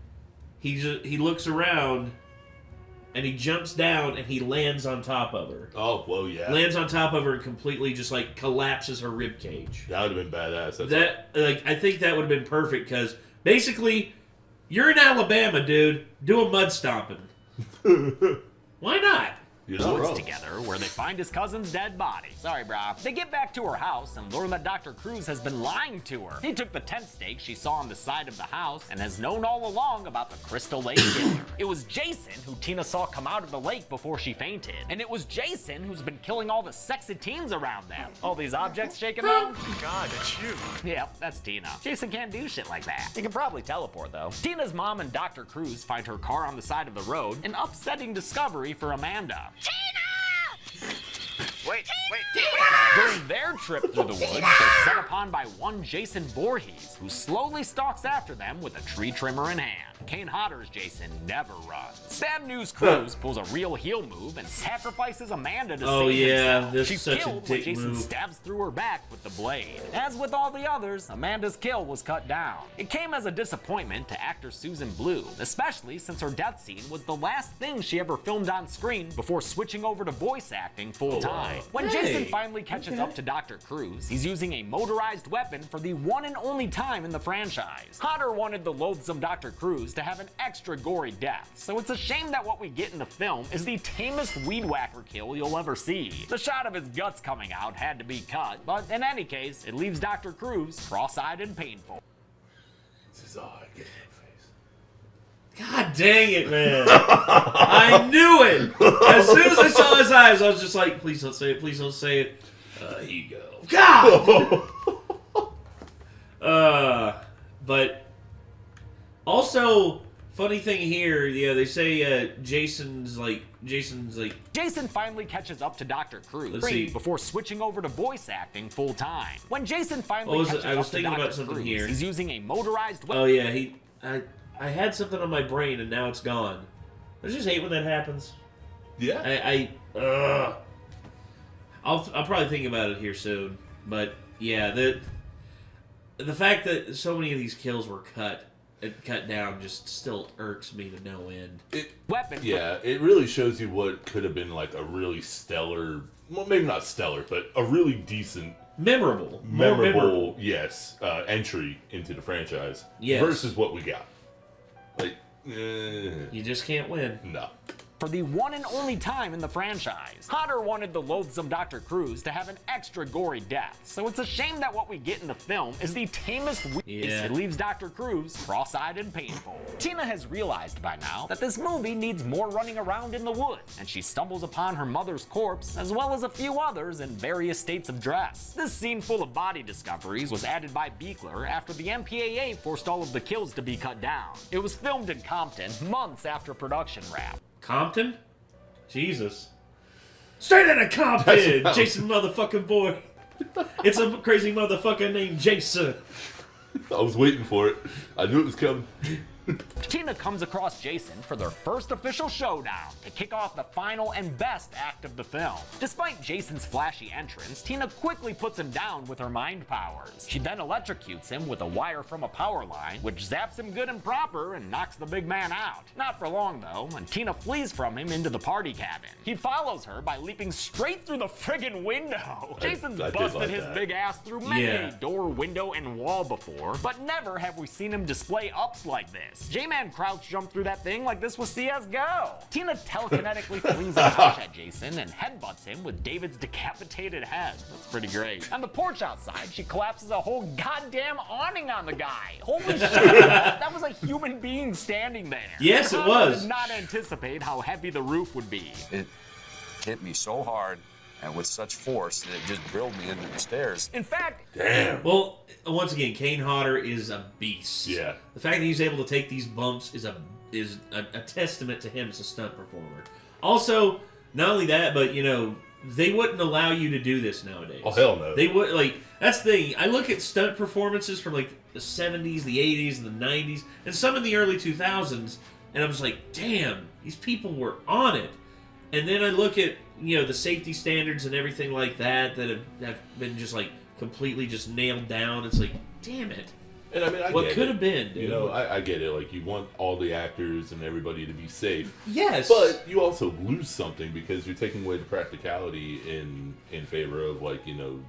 he looks around... And he jumps down and he lands on top of her. Oh, well, yeah. Lands on top of her and completely just like collapses her rib cage. That would have been badass. I think that would have been perfect because basically, you're in Alabama, dude. Do a mud stomping. Why not? Woods together where they find his cousin's dead body. Sorry, brah. They get back to her house and learn that Dr. Cruz has been lying to her. He took the tent stake she saw on the side of the house and has known all along about the Crystal Lake killer. It was Jason who Tina saw come out of the lake before she fainted. And it was Jason who's been killing all the sexy teens around them. All these objects shaking them? God, it's you. Yep, that's Tina. Jason can't do shit like that. He can probably teleport, though. Tina's mom and Dr. Cruz find her car on the side of the road, an upsetting discovery for Amanda. Tina! Wait. During their trip through the woods, they're set upon by one Jason Voorhees, who slowly stalks after them with a tree trimmer in hand. Kane Hodder's Jason never runs. Sad News Cruz pulls a real heel move and sacrifices Amanda to save himself. This She's is such killed a when dick Jason move. stabs through her back with the blade. As with all the others, Amanda's kill was cut down. It came as a disappointment to actor Susan Blue, especially since her death scene was the last thing she ever filmed on screen before switching over to voice acting full-time. When Jason finally catches up to Dr. Cruz, he's using a motorized weapon for the one and only time in the franchise. Hodder wanted the loathsome Dr. Cruz to have an extra gory death, so it's a shame that what we get in the film is the tamest weed whacker kill you'll ever see. The shot of his guts coming out had to be cut, but in any case, it leaves Dr. Cruz cross-eyed and painful. This is all I get in my face. God dang it, man. I knew it. As soon as I saw his eyes, I was just like, please don't say it, please don't say it. Here you go. God! But also, funny thing here, yeah, they say Jason finally catches up to Dr. Cruz Let's see. before switching over to voice acting full time. When Jason finally catches I was up thinking to Dr. about something Cruz, here. he's using a motorized weapon. Oh yeah, I had something on my brain and now it's gone. I just hate when that happens. Yeah. I'll probably think about it here soon. But yeah, the fact that so many of these kills were cut cut down just still irks me to no end. Yeah, it really shows you what could have been like a really stellar, well, maybe not stellar, but a really decent, memorable, yes, entry into the franchise. Yes. Versus what we got. Like, you just can't win. No. For the one and only time in the franchise, Hodder wanted the loathsome Dr. Cruz to have an extra gory death, so it's a shame that what we get in the film is the tamest It leaves Dr. Cruz cross-eyed and painful. Tina has realized by now that this movie needs more running around in the woods, and she stumbles upon her mother's corpse, as well as a few others in various states of dress. This scene full of body discoveries was added by Buechler after the MPAA forced all of the kills to be cut down. It was filmed in Compton months after production wrap. Compton? Jesus. Straight out of Compton! Jason motherfucking boy. It's a crazy motherfucker named Jason. I was waiting for it. I knew it was coming. Tina comes across Jason for their first official showdown to kick off the final and best act of the film. Despite Jason's flashy entrance, Tina quickly puts him down with her mind powers. She then electrocutes him with a wire from a power line, which zaps him good and proper and knocks the big man out. Not for long though, and Tina flees from him into the party cabin. He follows her by leaping straight through the friggin' window. Jason's busted his big ass through many a door, window, and wall before, but never have we seen him display ups like this. J-Man crouch jumped through that thing like this was CSGO. Tina telekinetically flings a couch at Jason and headbutts him with David's decapitated head. That's pretty great. On the porch outside, she collapses a whole goddamn awning on the guy. Holy shit, that was a human being standing there. Yes, it was. I did not anticipate how heavy the roof would be. It hit me so hard and with such force that it just drilled me into the stairs. In fact, damn. Well, once again, Kane Hodder is a beast. Yeah. The fact that he's able to take these bumps is a testament to him as a stunt performer. Also, not only that, but you know, they wouldn't allow you to do this nowadays. Oh hell no. They would that's the thing. I look at stunt performances from like the 70s, the 80s, and the 90s, and some in the early 2000s, and I was like, damn, these people were on it. And then I look at, you know, the safety standards and everything like that have been just like completely just nailed down. It's like, damn it. And I mean, what could have been, dude? You know, I get it. Like, you want all the actors and everybody to be safe. Yes. But you also lose something because you're taking away the practicality in favor of, like, you know,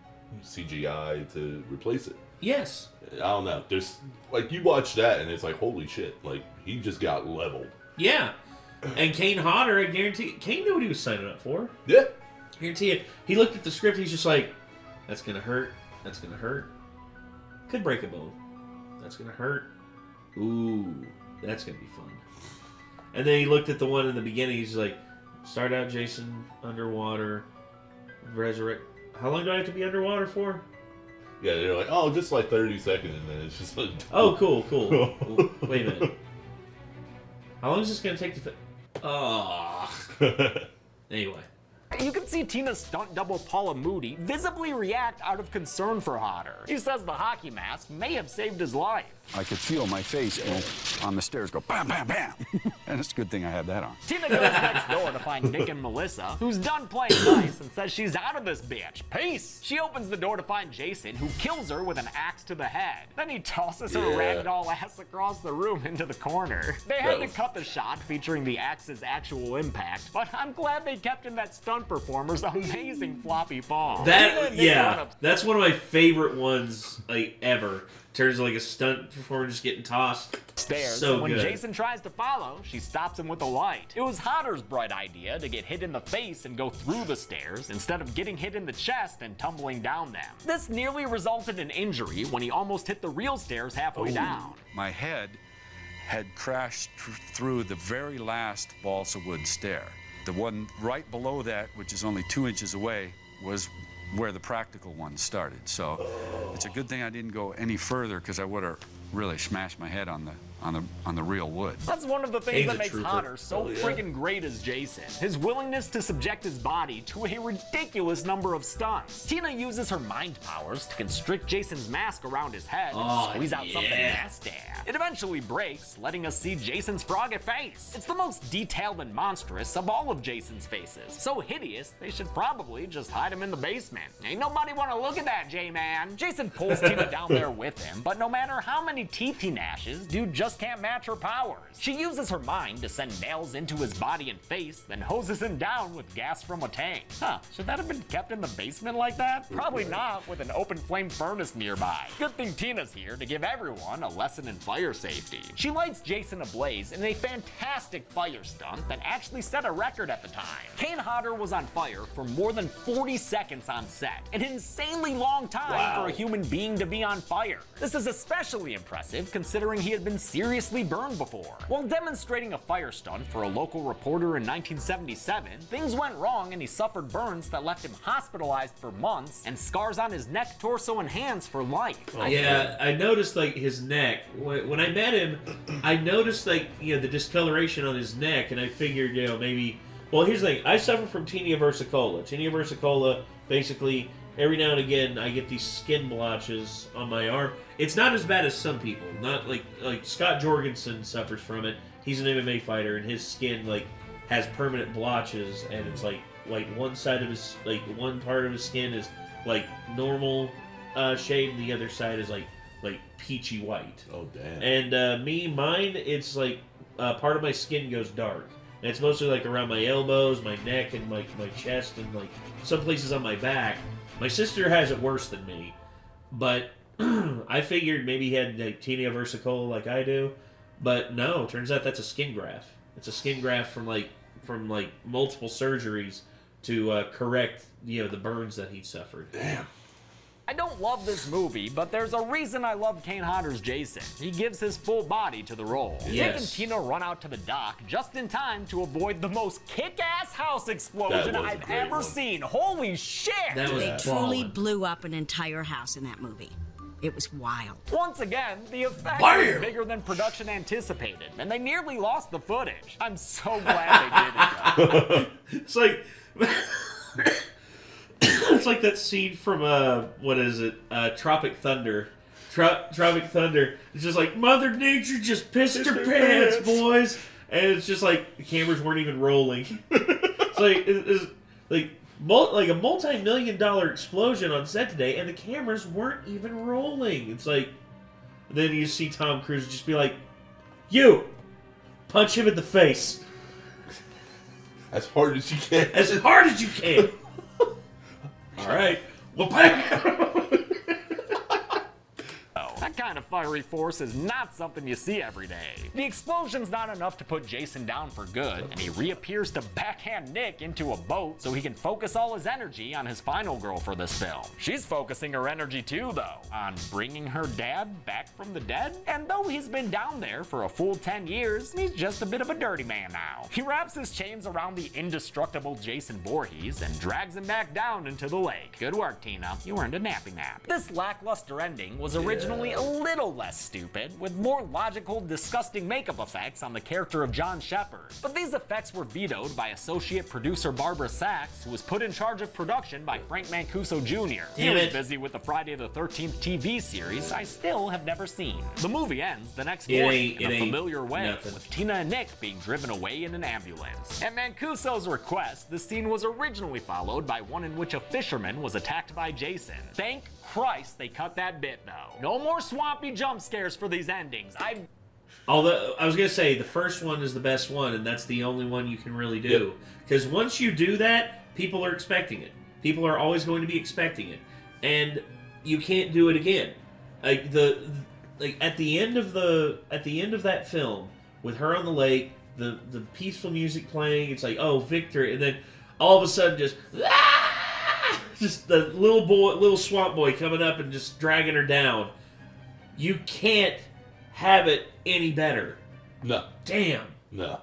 CGI to replace it. Yes. I don't know. There's, like, you watch that and it's like, holy shit. Like, he just got leveled. Yeah. And Kane Hodder, I guarantee, Kane knew what he was signing up for. Yeah. I guarantee it. He looked at the script, he's just like, that's going to hurt. That's going to hurt. Could break a bone. That's going to hurt. Ooh, that's going to be fun. And then he looked at the one in the beginning, he's like, start out Jason underwater, resurrect. How long do I have to be underwater for? Yeah, they're like, oh, just like 30 seconds, and then it's just like... Oh, cool. Wait a minute. How long is this going to take to... Anyway. You can see Tina's stunt double Paula Moody visibly react out of concern for Hodder. He says the hockey mask may have saved his life. I could feel my face go on the stairs go bam, bam, bam. And it's a good thing I had that on. Tina goes next door to find Nick and Melissa, who's done playing nice and says she's out of this bitch. Peace! She opens the door to find Jason, who kills her with an axe to the head. Then he tosses her ragdoll ass across the room into the corner. They had to cut the shot featuring the axe's actual impact, but I'm glad they kept in that stunt performer's amazing floppy fall. That's one of my favorite ones like ever. Turns like a stunt performer just getting tossed. Stairs. So and when good. Jason tries to follow, she stops him with a light. It was Hodder's bright idea to get hit in the face and go through the stairs instead of getting hit in the chest and tumbling down them. This nearly resulted in injury when he almost hit the real stairs halfway down. My head had crashed through the very last balsa wood stair. The one right below that, which is only 2 inches away, was where the practical one started. So it's a good thing I didn't go any further because I would have really smashed my head on the real wood. That's one of the things that makes Hodder so freaking great as Jason. His willingness to subject his body to a ridiculous number of stunts. Tina uses her mind powers to constrict Jason's mask around his head and squeeze out something nasty. It eventually breaks, letting us see Jason's froggy face. It's the most detailed and monstrous of all of Jason's faces. So hideous, they should probably just hide him in the basement. Ain't nobody want to look at that, J-Man. Jason pulls Tina down there with him, but no matter how many teeth he gnashes, dude just can't match her powers. She uses her mind to send nails into his body and face, then hoses him down with gas from a tank. Huh, should that have been kept in the basement like that? Probably not, with an open flame furnace nearby. Good thing Tina's here to give everyone a lesson in fire safety. She lights Jason ablaze in a fantastic fire stunt that actually set a record at the time. Kane Hodder was on fire for more than 40 seconds on set, an insanely long time for a human being to be on fire. This is especially impressive considering he had been seriously burned before. While demonstrating a fire stunt for a local reporter in 1977, things went wrong and he suffered burns that left him hospitalized for months and scars on his neck, torso, and hands for life. Yeah, I noticed like his neck. When I met him, I noticed like, you know, the discoloration on his neck, and I figured, you know, maybe. Well, here's the thing. I suffer from tinea versicolor. Tinea versicolor, basically, every now and again, I get these skin blotches on my arm. It's not as bad as some people. Not like Scott Jorgensen suffers from it. He's an MMA fighter, and his skin like has permanent blotches, and it's like one side of his one part of his skin is like normal shade, and the other side is like peachy white. Oh damn! And mine, it's like part of my skin goes dark. And it's mostly like around my elbows, my neck, and my chest, and like some places on my back. My sister has it worse than me, but I figured maybe he had like tinea versicolor like I do, but no. Turns out that's a skin graft. It's a skin graft from multiple surgeries to correct the burns that he suffered. Damn. I don't love this movie, but there's a reason I love Kane Hodder's Jason. He gives his full body to the role. Yes. Nick and Tina run out to the dock just in time to avoid the most kick-ass house explosion I've ever seen. Holy shit! They truly blew up an entire house in that movie. It was wild. Once again, the effect was bigger than production anticipated, and they nearly lost the footage. I'm so glad they did it. It's like it's like that scene from what is it? Tropic Thunder. Tropic Thunder. It's just like Mother Nature just pissed her pants, boys, and it's just like the cameras weren't even rolling. It's like a multi-million-dollar explosion on set today, and the cameras weren't even rolling. It's like, then you see Tom Cruise just be like, "You, punch him in the face as hard as you can, as hard as you can." All right, well, bam. That kind of fiery force is not something you see every day. The explosion's not enough to put Jason down for good, and he reappears to backhand Nick into a boat so he can focus all his energy on his final girl for this film. She's focusing her energy too, though, on bringing her dad back from the dead. And though he's been down there for a full 10 years, he's just a bit of a dirty man now. He wraps his chains around the indestructible Jason Voorhees and drags him back down into the lake. Good work, Tina. You earned a nappy nap. This lackluster ending was originally a little less stupid, with more logical, disgusting makeup effects on the character of John Shepard. But these effects were vetoed by associate producer Barbara Sachs, who was put in charge of production by Frank Mancuso Jr. He was busy with the Friday the 13th TV series I still have never seen. The movie ends the next morning in a familiar way, with Tina and Nick being driven away in an ambulance. At Mancuso's request, the scene was originally followed by one in which a fisherman was attacked by Jason. Thank Christ they cut that bit, though. No more swampy jump scares for these endings. Although, I was going to say, the first one is the best one, and that's the only one you can really do. Because once you do that, people are expecting it. People are always going to be expecting it. And you can't do it again. At the end of that film, with her on the lake, the peaceful music playing, it's like, oh, victory, and then all of a sudden just the little swamp boy coming up and just dragging her down. You can't have it any better. No. Damn. No.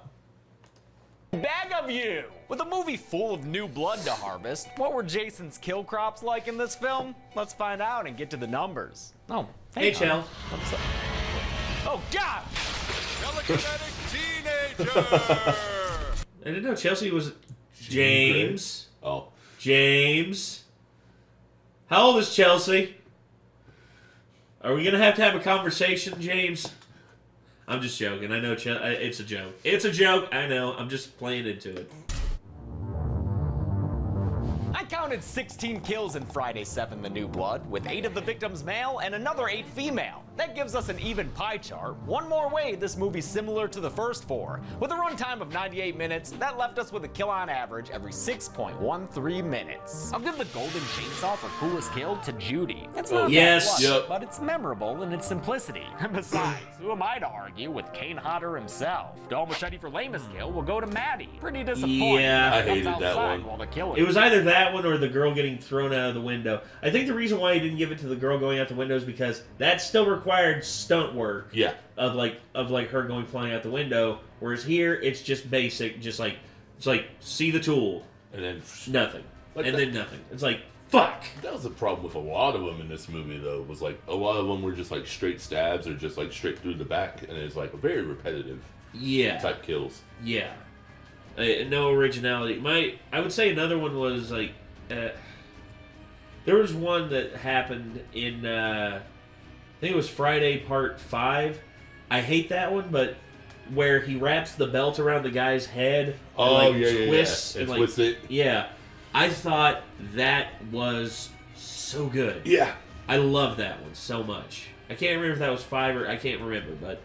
Bag of you! With a movie full of new blood to harvest, what were Jason's kill crops like in this film? Let's find out and get to the numbers. Oh, hey, Chell. Oh, God! Telekinetic teenager! I didn't know Chelsea was James. Oh. James. How old is Chelsea? Are we going to have a conversation, James? I'm just joking. I know it's a joke. It's a joke. I know. I'm just playing into it. I counted 16 kills in Friday 7 The New Blood, with 8 of the victims male and another 8 female. That gives us an even pie chart. One more way this movie's similar to the first 4. With a runtime of 98 minutes, that left us with a kill on average every 6.13 minutes. I'll give the golden chainsaw for coolest kill to Judy. It's not that plush, but it's memorable in its simplicity. And besides, who am I to argue with Kane Hodder himself? Dull machete for lamest kill will go to Maddie. Pretty disappointing. Yeah, I hated that one. It was either that one or the girl getting thrown out of the window. I think the reason why he didn't give it to the girl going out the window is because that still required stunt work. Yeah. Of her going flying out the window, whereas here it's just basic, just like it's like see the tool and then nothing, like and then nothing. It's like fuck. That was the problem with a lot of them in this movie, though. Was like a lot of them were just like straight stabs or just like straight through the back, and it's like a very repetitive. Type kills. Yeah. No originality. I would say another one was like, there was one that happened in, I think it was Friday Part 5. I hate that one, but where he wraps the belt around the guy's head and twists and twists it. Yeah. I thought that was so good. Yeah. I love that one so much. I can't remember if that was 5 or I can't remember, but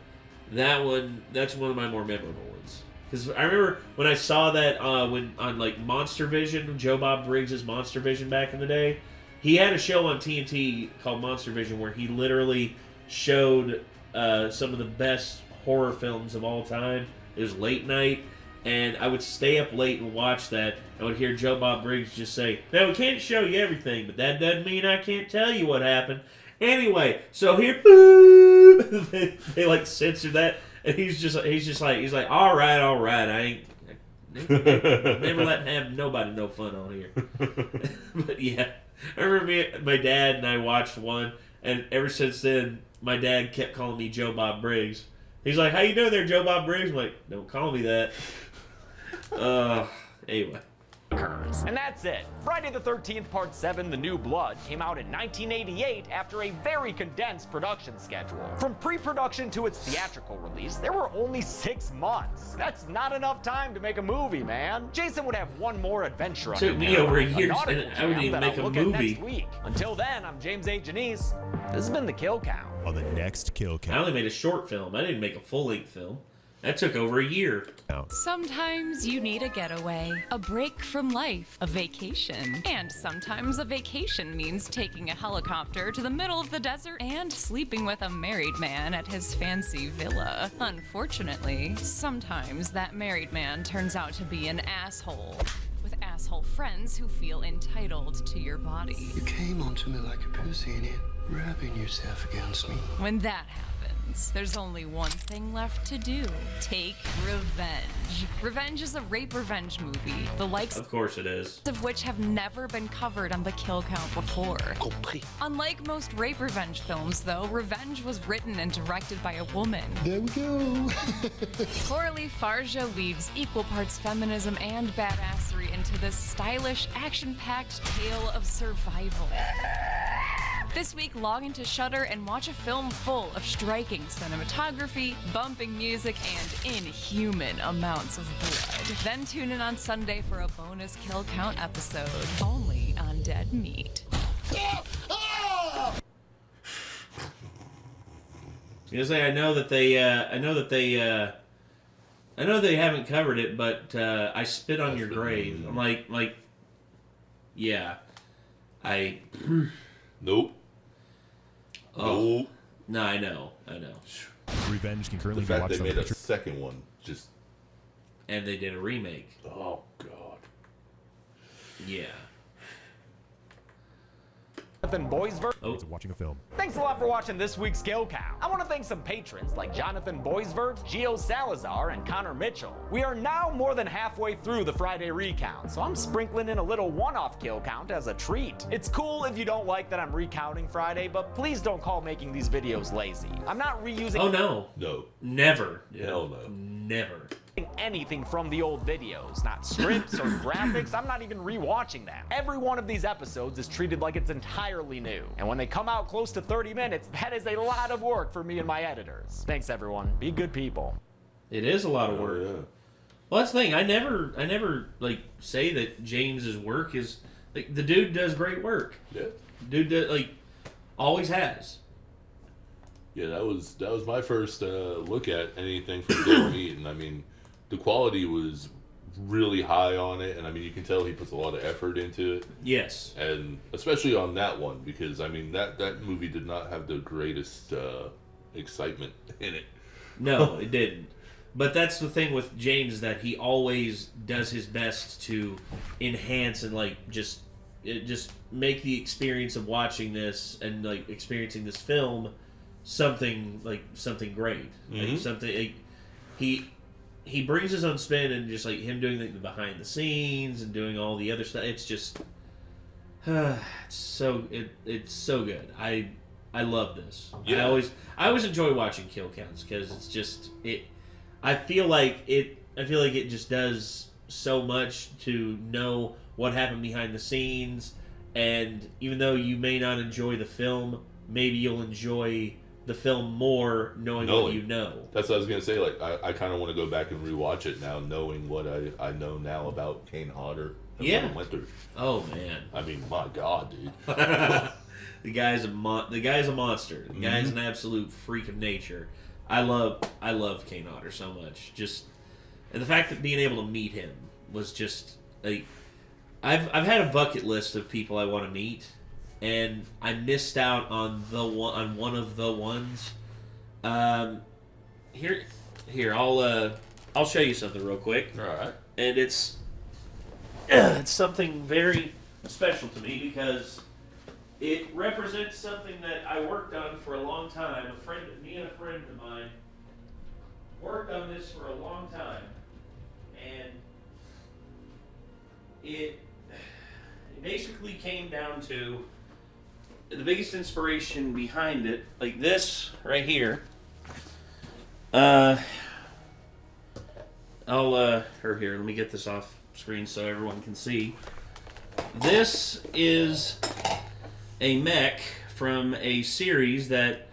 that one, that's one of my more memorable ones. Because I remember when I saw that when on like Monster Vision, Joe Bob Briggs' Monster Vision back in the day, he had a show on TNT called Monster Vision where he literally showed some of the best horror films of all time. It was late night, and I would stay up late and watch that. I would hear Joe Bob Briggs just say, "Now we can't show you everything, but that doesn't mean I can't tell you what happened." Anyway, so here, boom, they like censor that, and he's like, all right, I ain't never letting have nobody no fun on here. But yeah, I remember my dad and I watched one, and ever since then, my dad kept calling me Joe Bob Briggs. He's like, "How you doing there, Joe Bob Briggs?" I'm like, "Don't call me that." Anyway. And that's it. Friday the 13th Part 7 The New Blood came out in 1988 after a very condensed production schedule. From pre-production to its theatrical release, there were only 6 months. That's not enough time to make a movie, man. Jason would have one more adventure Took me over a year and I wouldn't even make a movie. Next week. Until then, I'm James A. Janice. This has been The Kill Count. On the next Kill Count. I only made a short film. I didn't make a full-length film. That took over a year. Sometimes you need a getaway, a break from life, a vacation. And sometimes a vacation means taking a helicopter to the middle of the desert and sleeping with a married man at his fancy villa. Unfortunately, sometimes that married man turns out to be an asshole, with asshole friends who feel entitled to your body. You came onto me like a pussy and you're rubbing yourself against me. When that happens, there's only one thing left to do. Take revenge. Revenge is a rape revenge movie, the likes of course it is, of which have never been covered on the Kill Count before. Compris. Unlike most rape revenge films, though, Revenge was written and directed by a woman. There we go. Coralie Farja weaves equal parts feminism and badassery into this stylish, action-packed tale of survival. This week, log into Shudder and watch a film full of striking cinematography, bumping music, and inhuman amounts of blood. Then tune in on Sunday for a bonus Kill Count episode, only on Dead Meat. I know that they haven't covered it, but I spit on your grave. I'm like, yeah, Nope. Oh. Nope. No, I know. Revenge can currently be watched. The fact they made a second one, just... And they did a remake. Oh, God. Yeah. Jonathan Boisvert. Watching a film. Thanks a lot for watching this week's Kill Count. I want to thank some patrons like Jonathan Boisvert, Gio Salazar, and Connor Mitchell. We are now more than halfway through the Friday recount, so I'm sprinkling in a little one-off Kill Count as a treat. It's cool if you don't like that I'm recounting Friday, but please don't call making these videos lazy. I'm not reusing... Oh, no. No. Never. Hell no. Never. anything from the old videos. Not scripts or graphics. I'm not even rewatching them. Every one of these episodes is treated like it's entirely new. And when they come out close to 30 minutes, that is a lot of work for me and my editors. Thanks, everyone. Be good people. It is a lot of work. Yeah. Well, that's the thing. I never like say that James's work is like the dude does great work. Yeah. Dude does, like always has. Yeah, that was my first look at anything from Dead Meat, and I mean, the quality was really high on it, and I mean, you can tell he puts a lot of effort into it. Yes. And especially on that one, because I mean, that movie did not have the greatest excitement in it. No, it didn't. But that's the thing with James, is that he always does his best to enhance and like just make the experience of watching this and like experiencing this film something great. Mm-hmm. Like something like, he brings his own spin, and just like him doing the behind the scenes and doing all the other stuff. It's just it's so good. I love this. Yeah. I always enjoy watching kill counts because it's just it. I feel like it just does so much to know what happened behind the scenes, and even though you may not enjoy the film, maybe you'll enjoy the film more knowing what you know. That's what I was gonna say. Like, I kind of want to go back and rewatch it now, knowing what I know now about Kane Hodder and what he went through. Oh man. I mean, my God, dude. The guy's a monster. The guy's an absolute freak of nature. I love Kane Hodder so much. Just, and the fact that being able to meet him was just like, I've had a bucket list of people I want to meet, and I missed out on one of the ones. Here I'll show you something real quick. All right. And it's something very special to me because it represents something that I worked on for a long time. Me and a friend of mine worked on this for a long time, and it basically came down to the biggest inspiration behind it, like this right here. Let me get this off screen so everyone can see. This is a mech from a series that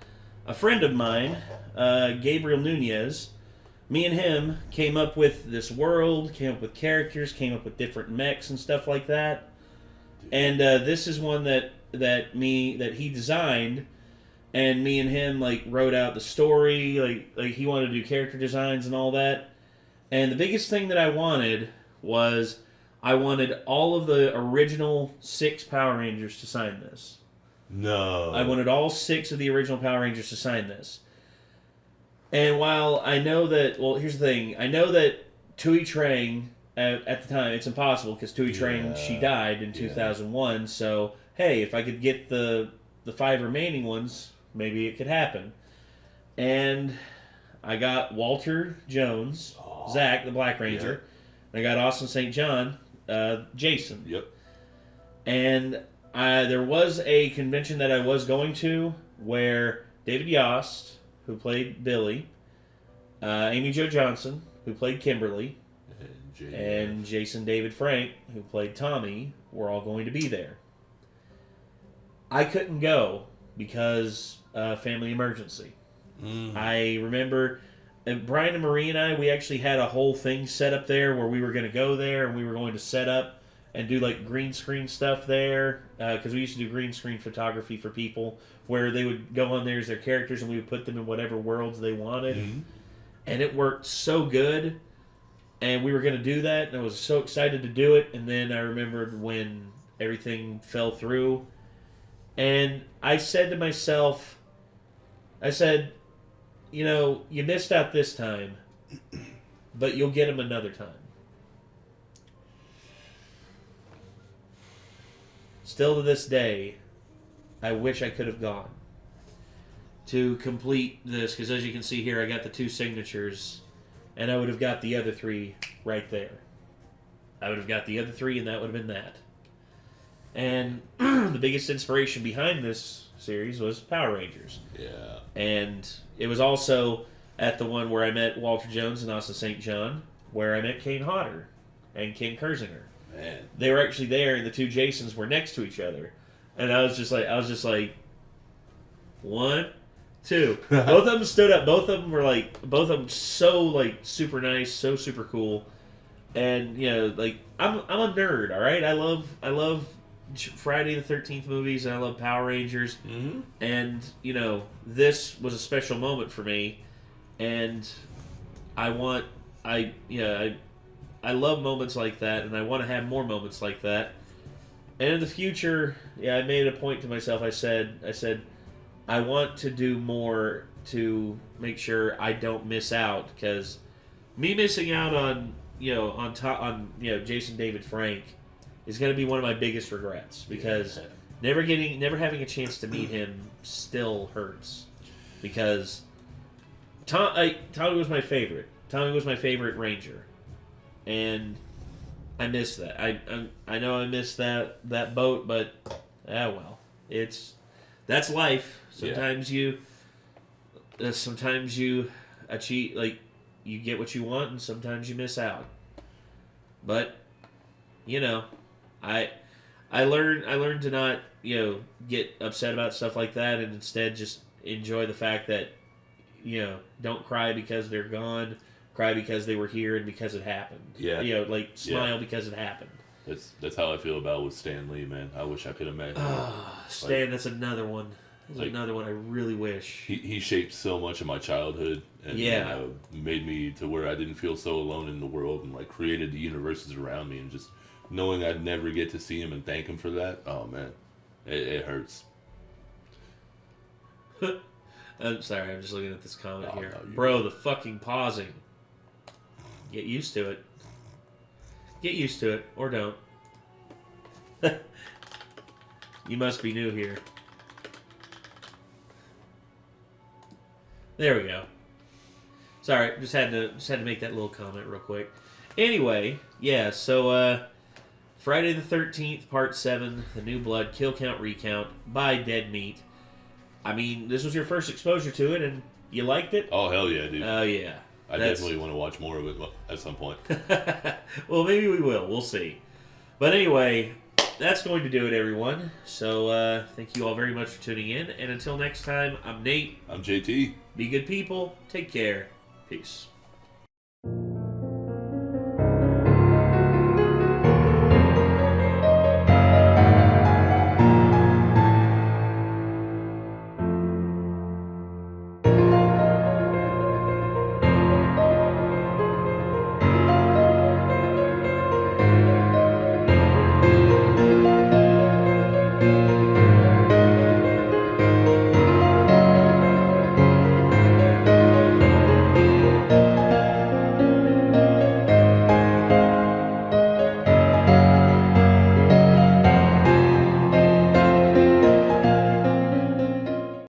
a friend of mine, Gabriel Nunez, me and him came up with this world, came up with characters, came up with different mechs and stuff like that. And this is one that he designed, and me and him like wrote out the story, like he wanted to do character designs and all that. And the biggest thing that I wanted was I wanted all of the original 6 Power Rangers to sign this. No. I wanted all 6 of the original Power Rangers to sign this. And while I know that, well, here's the thing. I know that Tui Trang, at the time, it's impossible because Tui Trang, she died in 2001. So, hey, if I could get the 5 remaining ones, maybe it could happen. And I got Walter Jones, Zach, the Black Ranger. And I got Austin St. John, Jason. Yep. And there was a convention that I was going to where David Yost, who played Billy, Amy Jo Johnson, who played Kimberly, and Jason David Frank, who played Tommy, were all going to be there. I couldn't go because family emergency. I remember Brian and Marie and I, we actually had a whole thing set up there where we were going to go there and we were going to set up and do like green screen stuff there, because we used to do green screen photography for people where they would go on there as their characters and we would put them in whatever worlds they wanted. And it worked so good, and we were going to do that, and I was so excited to do it. And then I remembered when everything fell through, and I said to myself, you know, you missed out this time, but you'll get them another time. Still to this day, I wish I could have gone to complete this, because as you can see here, I got the 2 signatures, and I would have got the other 3 right there. I would have got the other 3, and that would have been that. And the biggest inspiration behind this series was Power Rangers. Yeah. And it was also at the one where I met Walter Jones and Asa St. John, where I met Kane Hodder and Ken Kersinger. Man. They were actually there, and the two Jasons were next to each other. And I was just like, 1, 2. Both of them stood up. Both of them so like super nice, so super cool. And you know, like I'm a nerd. All right, I love Friday the 13th movies, and I love Power Rangers. Mm-hmm. And you know, this was a special moment for me, and I love moments like that, and I want to have more moments like that. And in the future, I made it a point to myself. I said, I want to do more to make sure I don't miss out, because me missing out on Jason David Frank is going to be one of my biggest regrets, because never having a chance to meet him still hurts, because Tommy was my favorite. Tommy was my favorite Ranger, and I miss that. I know I missed that boat, but well, that's life. Sometimes you achieve, like, you get what you want, and sometimes you miss out. But you know, I learned to not get upset about stuff like that, and instead just enjoy the fact that don't cry because they're gone. Cry because they were here and because it happened. Yeah. Smile because it happened. That's how I feel about with Stan Lee, man. I wish I could have met him. Stan, that's another one. Another one I really wish. He shaped so much of my childhood, and made me to where I didn't feel so alone in the world, and like created the universes around me, and just knowing I'd never get to see him and thank him for that. Oh man, it hurts. I'm sorry, I'm just looking at this comment here. Bro, the fucking pausing. Get used to it. Get used to it, or don't. You must be new here. There we go. Sorry, just had to make that little comment real quick. Anyway, so Friday the 13th, Part 7, The New Blood, Kill Count Recount by Dead Meat. I mean, this was your first exposure to it, and you liked it? Oh, hell yeah, dude. Oh, yeah. I definitely want to watch more of it at some point. Well, maybe we will. We'll see. But anyway, that's going to do it, everyone. So thank you all very much for tuning in. And until next time, I'm Nate. I'm JT. Be good people. Take care. Peace.